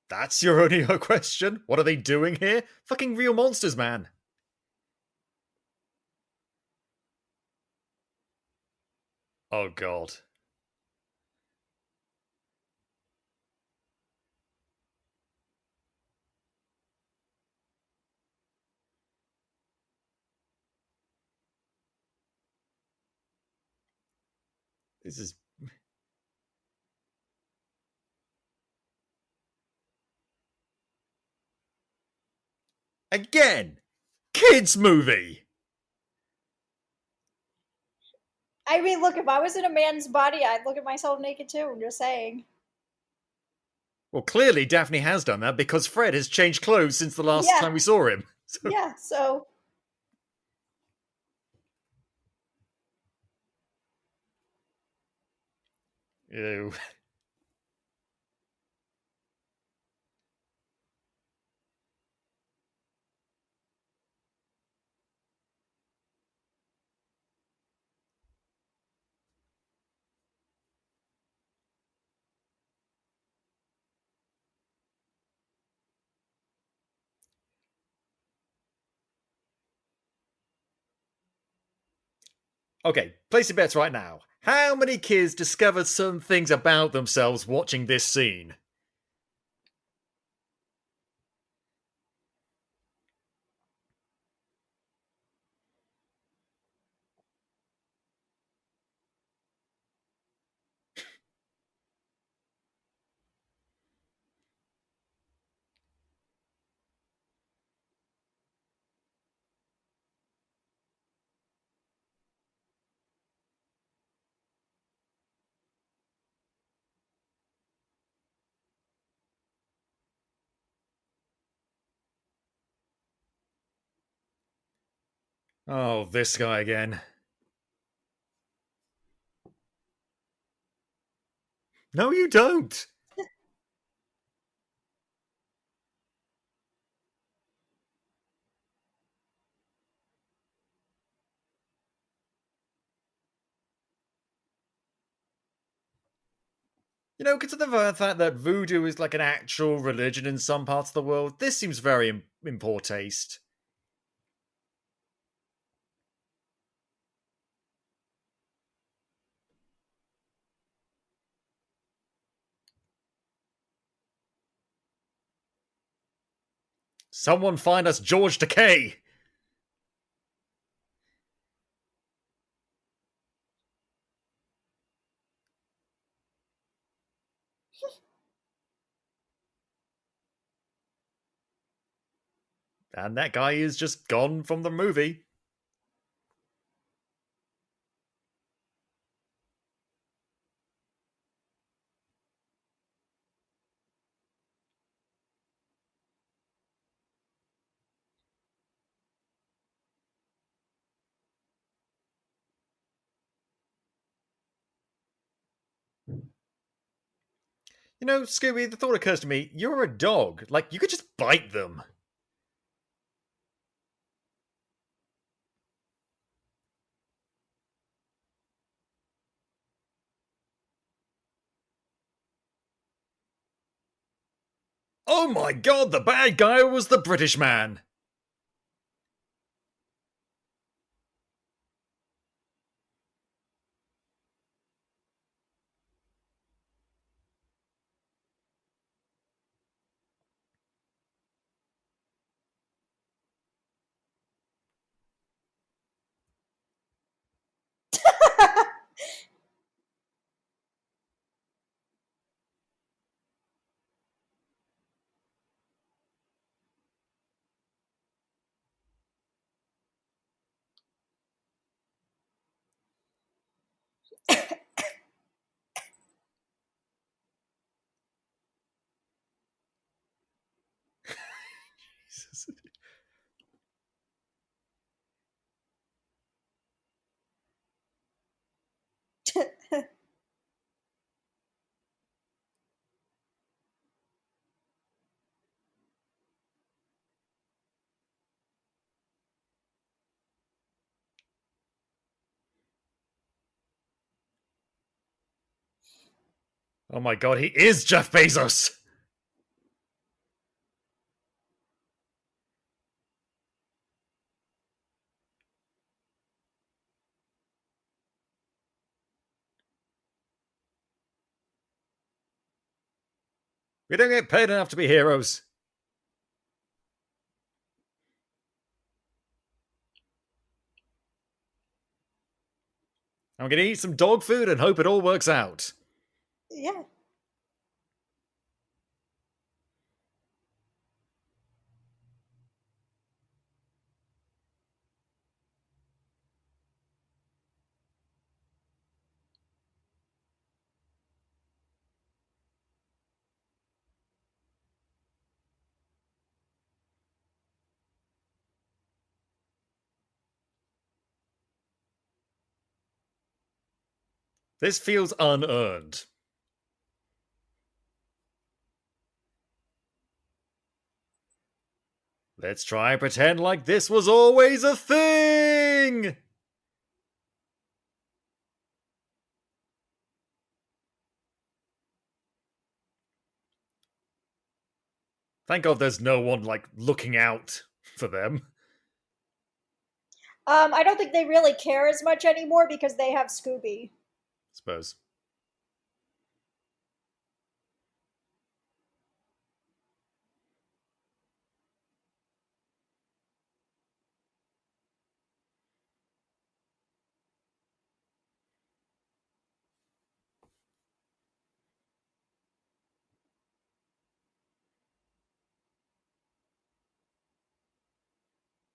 That's your only question? What are they doing here? Fucking real monsters, man. Oh god. This is again kids movie. I mean, look, if I was in a man's body, I'd look at myself naked too. I'm just saying. Well, clearly Daphne has done that because Fred has changed clothes since the last Yeah. time we saw him. So, Yeah, so. ew. Okay, place your bets right now. How many kids discovered some things about themselves watching this scene? Oh, this guy again. No, you don't. You know, consider the fact that voodoo is like an actual religion in some parts of the world. This seems very in poor taste. Someone find us George Takei! And that guy is just gone from the movie. You know, Scooby, the thought occurs to me, you're a dog. Like, you could just bite them. Oh my god, the bad guy was the British man! Oh my god, he is Jeff Bezos! We don't get paid enough to be heroes. I'm gonna eat some dog food and hope it all works out. Yeah. This feels unearned. Let's try and pretend like this was always a thing! Thank God there's no one, like, looking out for them. I don't think they really care as much anymore because they have Scooby. Suppose.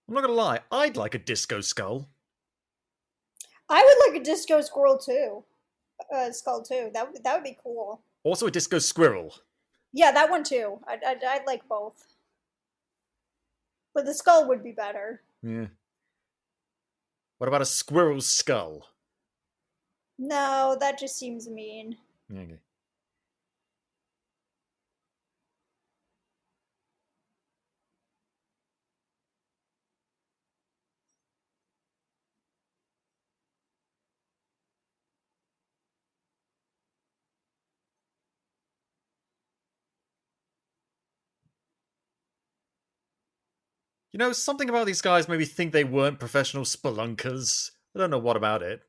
I'm not gonna lie, I'd like a disco skull. I would like a disco squirrel too. Skull too. That would be cool. Also a disco squirrel. Yeah, that one too. I'd like both. But the skull would be better. Yeah. What about a squirrel skull? No, that just seems mean. Okay. You know, something about these guys made me think they weren't professional spelunkers. I don't know what about it.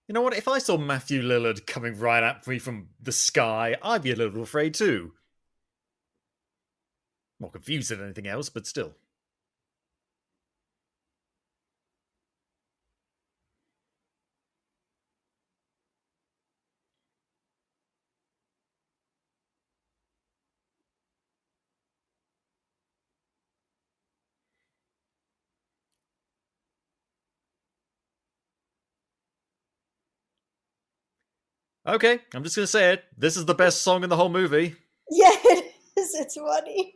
You know what? If I saw Matthew Lillard coming right at me from the sky, I'd be a little afraid too. More confused than anything else, but still. Okay, I'm just gonna say it. This is the best song in the whole movie. Yeah, it is. It's funny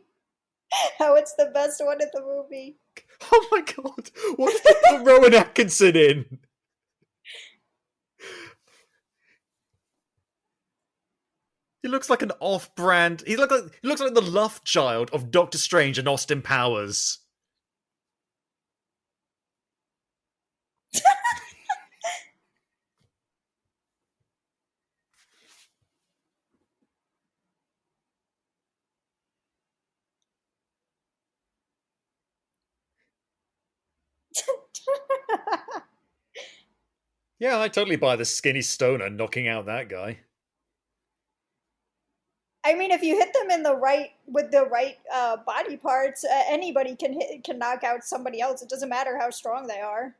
how it's the best one in the movie. Oh my god, what if they put Rowan Atkinson in? He looks like an off-brand. He looks like the love child of Doctor Strange and Austin Powers. Yeah, I totally buy the skinny stoner knocking out that guy. I mean, if you hit them in the right with the right body parts, anybody can knock out somebody else. It doesn't matter how strong they are.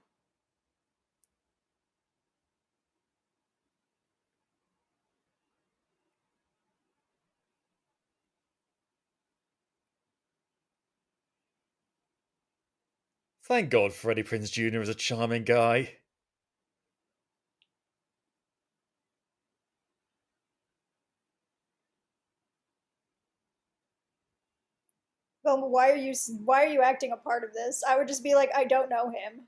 Thank God Freddie Prinze Jr. is a charming guy. Well, why are you acting a part of this? I would just be like, I don't know him.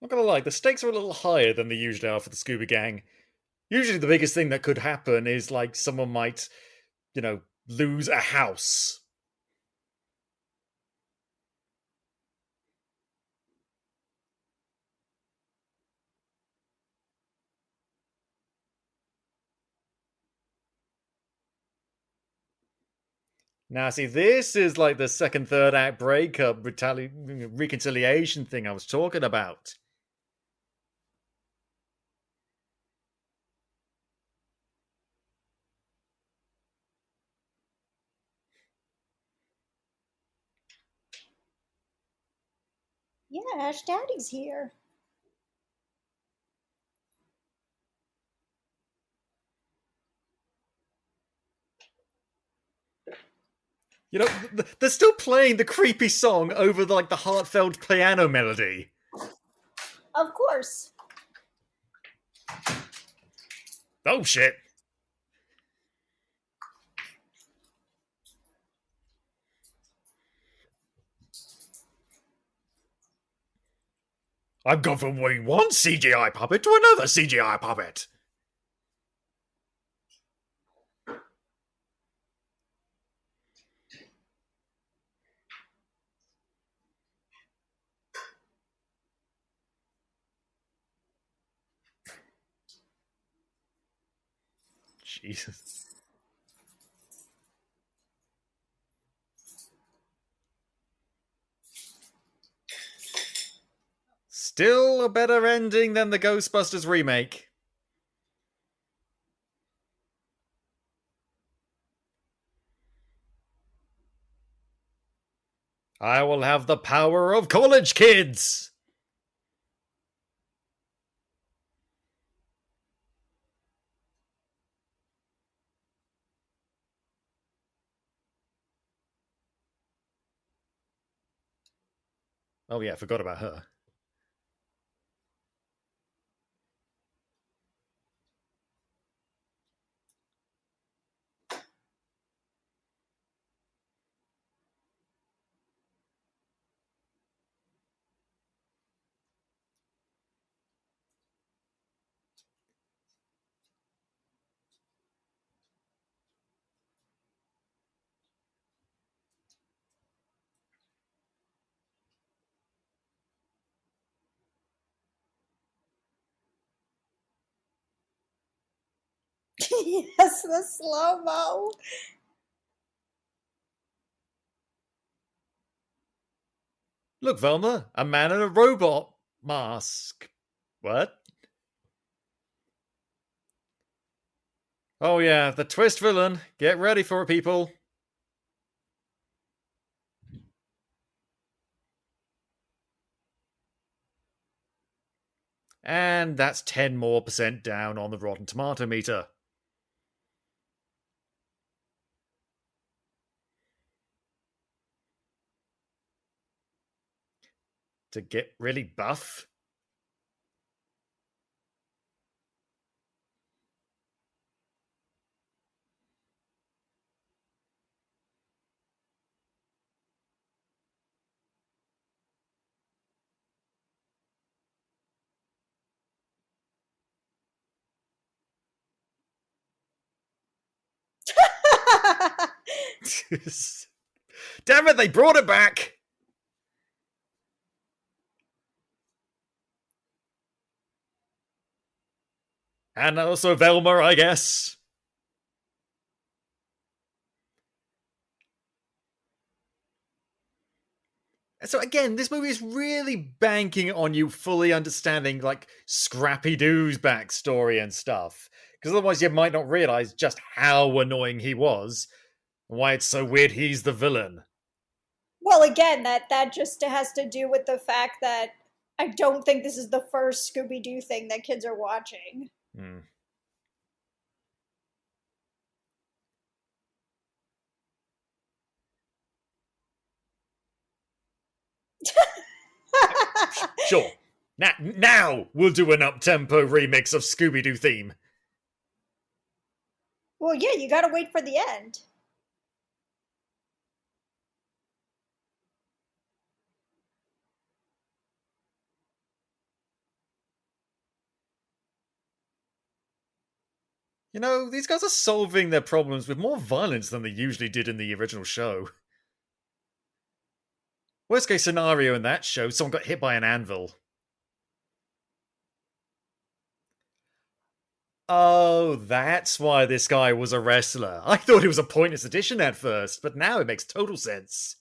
Not gonna lie, the stakes are a little higher than they usually are for the Scooby Gang. Usually the biggest thing that could happen is like someone might, lose a house. Now, see, this is like the second, third act breakup, reconciliation thing I was talking about. Yeah, Ash Daddy's here. They're still playing the creepy song over the heartfelt piano melody. Of course. Oh shit. I've gone from one CGI puppet to another CGI puppet. Jesus. Still a better ending than the Ghostbusters remake. I will have the power of college kids! Oh yeah, I forgot about her. Yes, the slow mo. Look, Velma, a man in a robot mask. What? Oh yeah, the twist villain. Get ready for it, people. And that's 10% more down on the Rotten Tomato meter. To get really buff? Damn it, they brought it back! And also Velma, I guess. So again, this movie is really banking on you fully understanding, like, Scrappy-Doo's backstory and stuff. Because otherwise you might not realize just how annoying he was, and why it's so weird he's the villain. Well, again, that just has to do with the fact that I don't think this is the first Scooby Doo thing that kids are watching. Hmm. Sure. Now we'll do an up-tempo remix of Scooby-Doo theme. Well, yeah, you gotta wait for the end. You know, these guys are solving their problems with more violence than they usually did in the original show. Worst case scenario in that show, someone got hit by an anvil. Oh, that's why this guy was a wrestler. I thought he was a pointless addition at first, but now it makes total sense.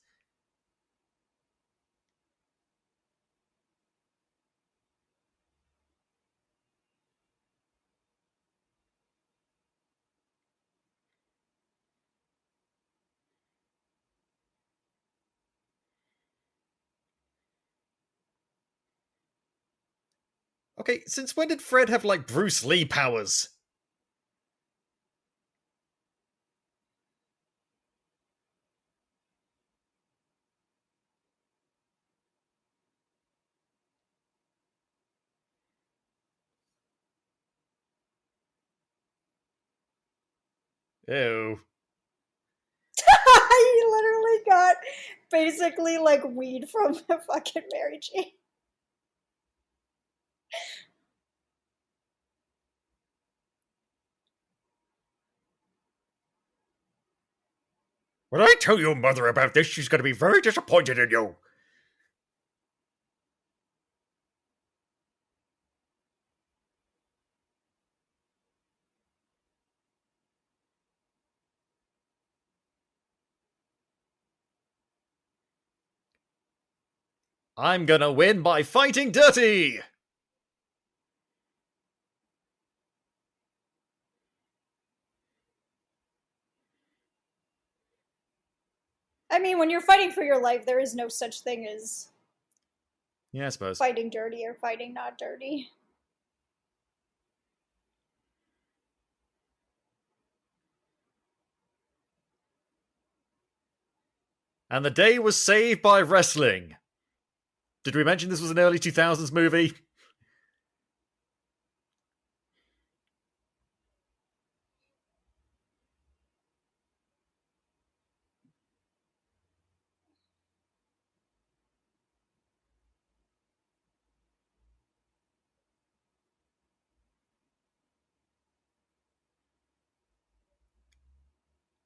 Okay, since when did Fred have, like, Bruce Lee powers? Ew. He literally got basically like weed from the fucking Mary Jane. When I tell your mother about this, she's gonna be very disappointed in you. I'm gonna win by fighting dirty! I mean, when you're fighting for your life, there is no such thing as Yeah, I suppose. fighting dirty or fighting not dirty. And the day was saved by wrestling. Did we mention this was an early 2000s movie?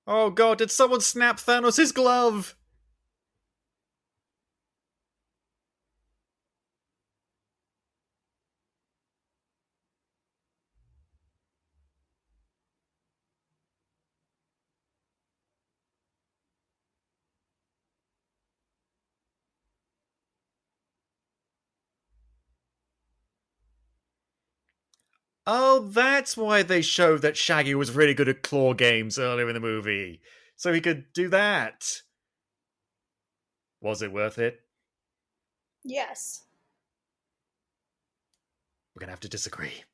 Oh god, did someone snap Thanos' glove? Oh, that's why they showed that Shaggy was really good at claw games earlier in the movie. So he could do that. Was it worth it? Yes. We're gonna have to disagree.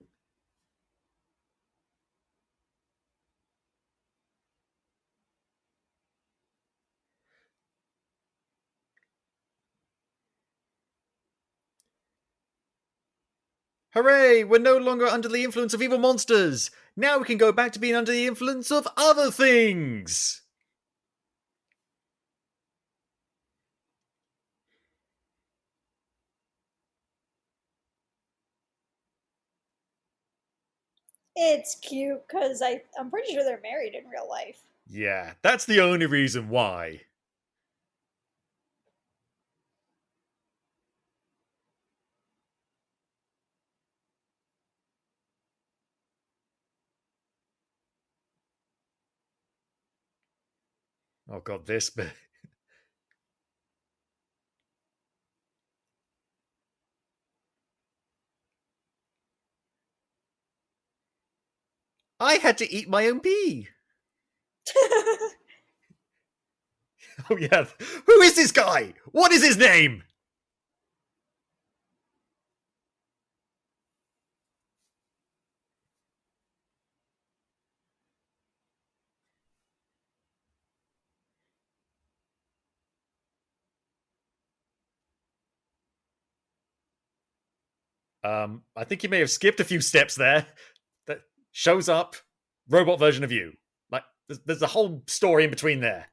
Hooray! We're no longer under the influence of evil monsters! Now we can go back to being under the influence of other things! It's cute because I'm pretty sure they're married in real life. Yeah, that's the only reason why. Oh god, this bit. I had to eat my own pee! Oh yeah, who is this guy? What is his name? I think you may have skipped a few steps there. That shows up, robot version of you. Like, there's a whole story in between there.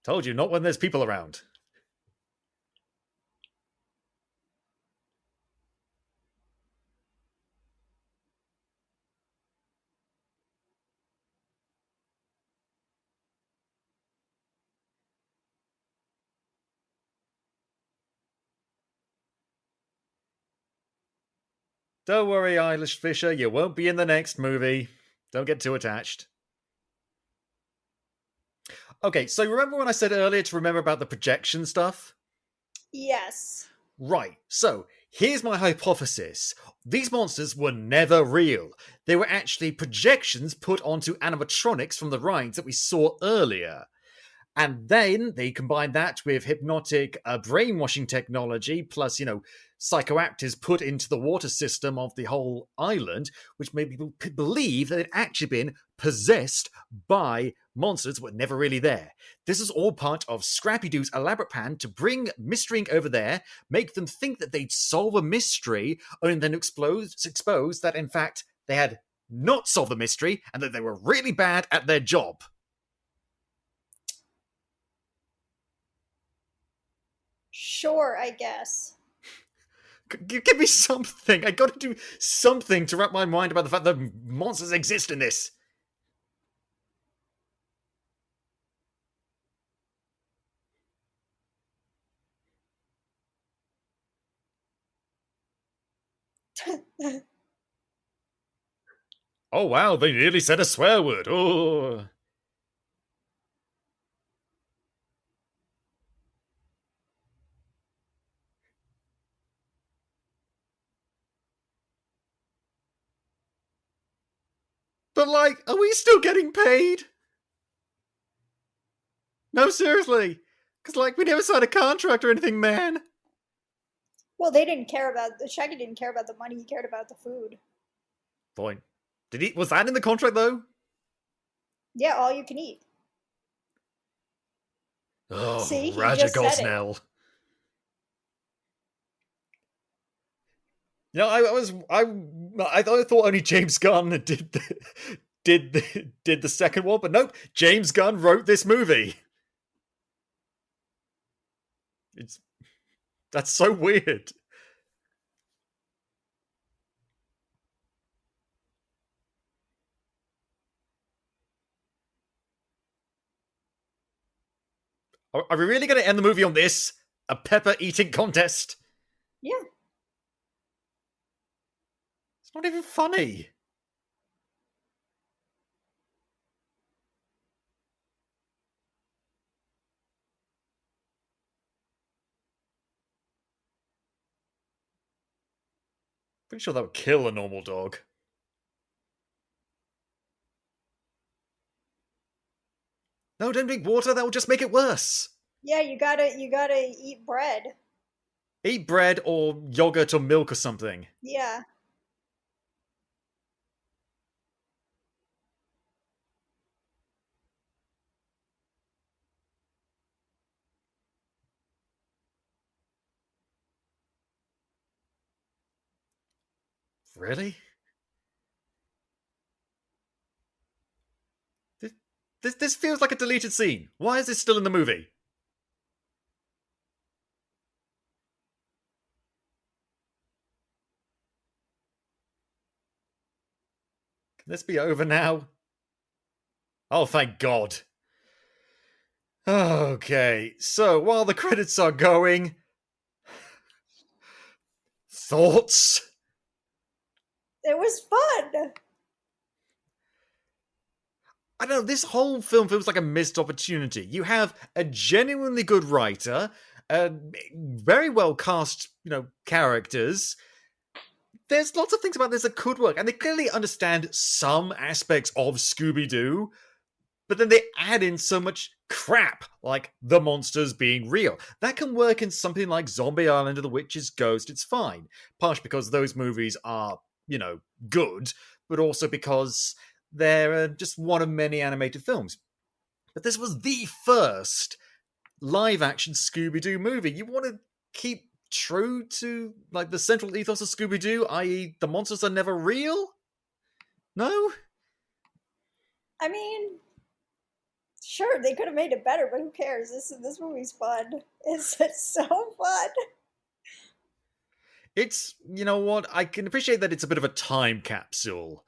Told you, not when there's people around. Don't worry, Eilish Fisher, you won't be in the next movie. Don't get too attached. Okay, so remember when I said earlier to remember about the projection stuff? Yes. Right, so here's my hypothesis. These monsters were never real. They were actually projections put onto animatronics from the rides that we saw earlier. And then they combined that with hypnotic brainwashing technology, plus, psychoactives put into the water system of the whole island, which made people believe that they'd actually been possessed by monsters that were never really there. This is all part of Scrappy Doo's elaborate plan to bring Mystery Inc. over there, make them think that they'd solve a mystery, only then expose that, in fact, they had not solved the mystery and that they were really bad at their job. Sure, I guess. Give me something. I gotta do something to wrap my mind about the fact that monsters exist in this. Oh wow, they nearly said a swear word. Oh. But like, are we still getting paid? No, seriously. Because like, we never signed a contract or anything, man. Well, they didn't care about Shaggy didn't care about the money. He cared about the food. Point. Was that in the contract though? Yeah, all you can eat. Oh, See, he Raja just said it. Gosnell. I thought only James Gunn did the second one, but nope, James Gunn wrote this movie. That's so weird. Are we really going to end the movie on this? A pepper eating contest? Yeah. It's not even funny. Pretty sure that would kill a normal dog. No, don't drink water, that will just make it worse. Yeah, you gotta eat bread. Eat bread or yogurt or milk or something. Yeah. Really? This feels like a deleted scene. Why is this still in the movie? Can this be over now? Oh, thank God. Okay, so while the credits are going, thoughts? It was fun. I don't know, this whole film feels like a missed opportunity. You have a genuinely good writer, very well cast, characters. There's lots of things about this that could work, and they clearly understand some aspects of Scooby-Doo, but then they add in so much crap, like the monsters being real. That can work in something like Zombie Island or The Witch's Ghost, it's fine. Partially because those movies are, good, but also because they're just one of many animated films. But this was the first live-action Scooby-Doo movie. You want to keep true to the central ethos of Scooby-Doo, i.e. the monsters are never real? No? I mean, sure, they could have made it better, but who cares? This movie's fun. It's so fun. It's, you know what, I can appreciate that it's a bit of a time capsule.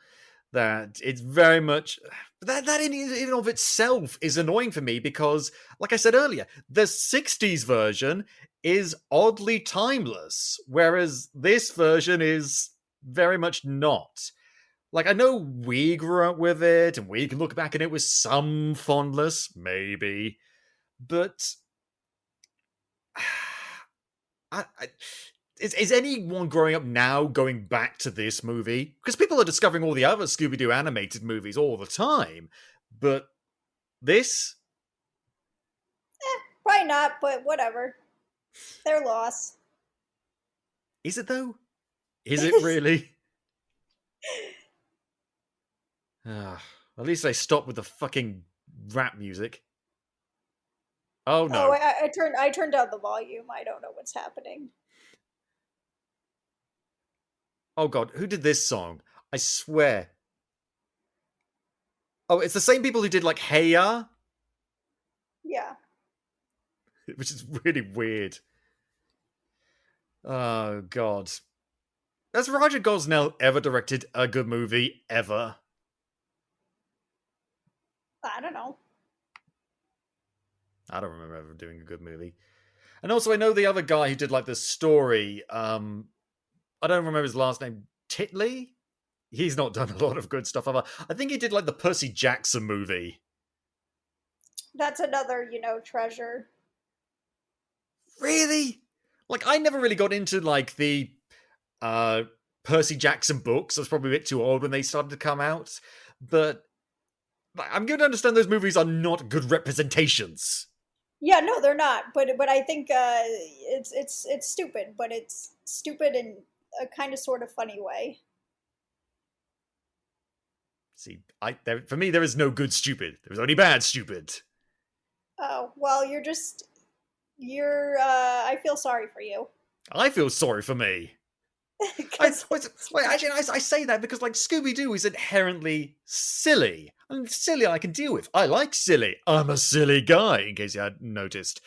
That it's very much... That in and of itself is annoying for me because, like I said earlier, the 60s version is oddly timeless, whereas this version is very much not. I know we grew up with it, and we can look back at it with some fondness, maybe, but... Is anyone growing up now going back to this movie? Because people are discovering all the other Scooby-Doo animated movies all the time. But this? Probably not, but whatever. Their loss. Is it though? Is it really? At least they stopped with the fucking rap music. Oh no. Oh, I turned down the volume. I don't know what's happening. Oh god, who did this song? I swear. Oh, it's the same people who did Hey Ya? Yeah. Which is really weird. Oh god. Has Roger Gosnell ever directed a good movie ever? I don't know. I don't remember ever doing a good movie. And also I know the other guy who did the story, I don't remember his last name. Titley? He's not done a lot of good stuff ever. I think he did the Percy Jackson movie. That's another, treasure. Really? I never really got into the Percy Jackson books. I was probably a bit too old when they started to come out. But I'm going to understand those movies are not good representations. Yeah, no, they're not. But I think it's stupid, but it's stupid in a kind of sort of funny way. See, for me, there is no good stupid. There's only bad stupid. Oh, well, I feel sorry for you. I feel sorry for me. I say that because Scooby-Doo is inherently silly. Silly I can deal with. I like silly. I'm a silly guy, in case you hadn't noticed.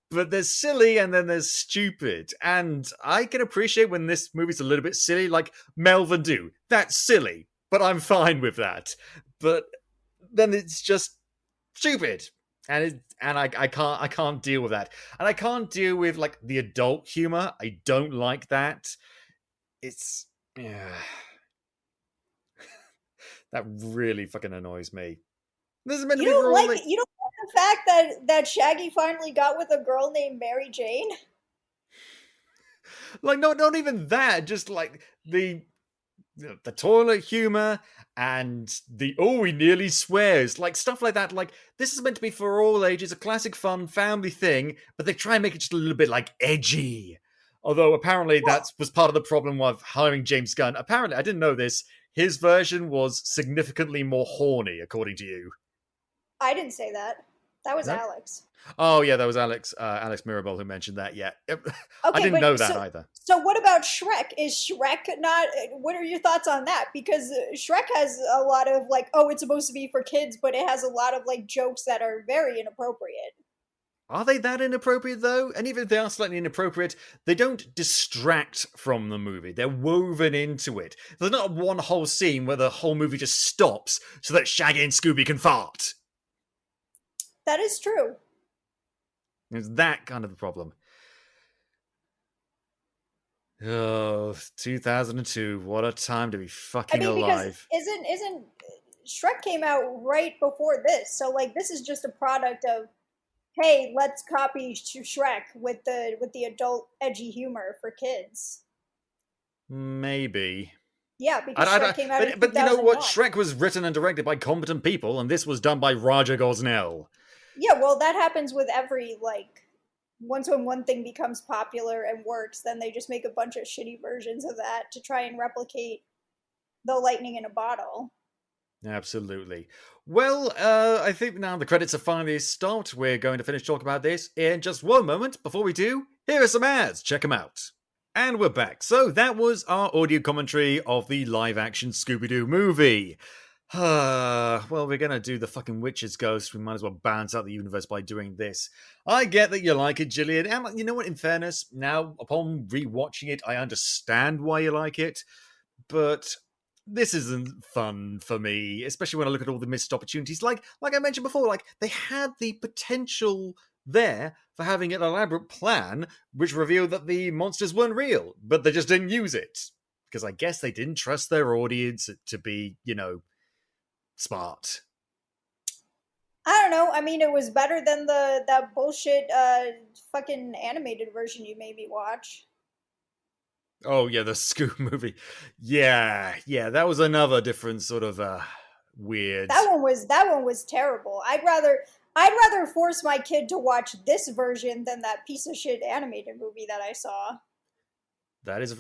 But there's silly and then there's stupid. And I can appreciate when this movie's a little bit silly, like Melvin Do. That's silly, but I'm fine with that. But then it's just stupid. And I can't deal with that. And I can't deal with the adult humor. I don't like that. It's That really fucking annoys me. This is meant You to be for don't all like you don't like the fact that Shaggy finally got with a girl named Mary Jane? like not even that, just like the toilet humor and the he nearly swears, like stuff like that. Like, this is meant to be for all ages, a classic fun family thing, but they try and make it just a little bit like edgy. Although apparently that was part of the problem with hiring James Gunn. Apparently, I didn't know this, his version was significantly more horny, according to you. I didn't say that. That was No? Alex. Oh yeah, that was Alex Mirabal who mentioned that. Yeah, I Okay, didn't know that either. So what about Shrek? Is Shrek not? What are your thoughts on that? Because Shrek has a lot of like, oh, it's supposed to be for kids, but it has a lot of like jokes that are very inappropriate. Are they that inappropriate, though? And even if they are slightly inappropriate, they don't distract from the movie. They're woven into it. There's not one whole scene where the whole movie just stops so that Shaggy and Scooby can fart. That is true. It's that kind of the problem. Oh, 2002. What a time to be fucking alive. Because isn't Shrek came out right before this, so like this is just a product of, hey, let's copy Shrek with the adult edgy humor for kids. Maybe. Yeah, because Shrek came out in 2001. But you know what? Shrek was written and directed by competent people, and this was done by Roger Gosnell. Yeah, well, that happens with every, like, once when one thing becomes popular and works, then they just make a bunch of shitty versions of that to try and replicate the lightning in a bottle. Absolutely. Well, I think now the credits are finally stopped. We're going to finish talking about this in just one moment. Before we do, here are some ads. Check them out. And we're back. So that was our audio commentary of the live-action Scooby-Doo movie. Well, we're going to do the fucking Witch's Ghost. We might as well balance out the universe by doing this. I get that you like it, Jillian. And you know what? In fairness, now, upon rewatching it, I understand why you like it. But this isn't fun for me, especially when I look at all the missed opportunities. Like I mentioned before, like they had the potential there for having an elaborate plan which revealed that the monsters weren't real, but they just didn't use it. Because I guess they didn't trust their audience to be, smart. I don't know. I mean, it was better than that bullshit fucking animated version you made me watch. Oh yeah, the Scoob movie. Yeah, that was another different sort of weird. That one was terrible. I'd rather force my kid to watch this version than that piece of shit animated movie that I saw. That is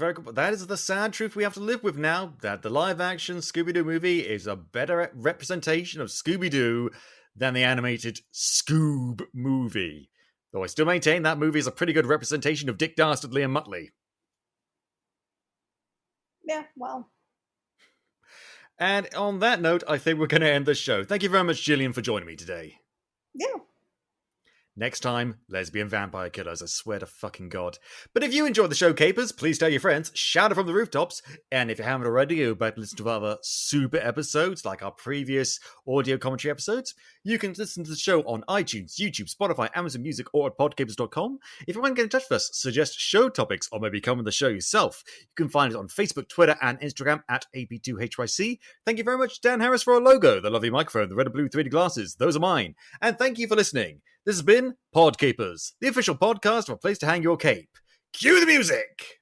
the sad truth we have to live with now, that the live-action Scooby-Doo movie is a better representation of Scooby-Doo than the animated Scoob movie. Though I still maintain that movie is a pretty good representation of Dick Dastardly and Muttley. Yeah, well. And on that note, I think we're going to end the show. Thank you very much, Jillian, for joining me today. Yeah. Next time, lesbian vampire killers, I swear to fucking God. But if you enjoyed the show, Capers, please tell your friends, shout it from the rooftops, and if you haven't already, you better listen to other super episodes, like our previous audio commentary episodes. You can listen to the show on iTunes, YouTube, Spotify, Amazon Music, or at podcapers.com. If you want to get in touch with us, suggest show topics, or maybe come on the show yourself, you can find us on Facebook, Twitter, and Instagram at AP2HYC. Thank you very much, Dan Harris, for our logo, the lovely microphone, the red and blue 3D glasses, those are mine. And thank you for listening. This has been Podcapers, the official podcast of a place to hang your cape. Cue the music!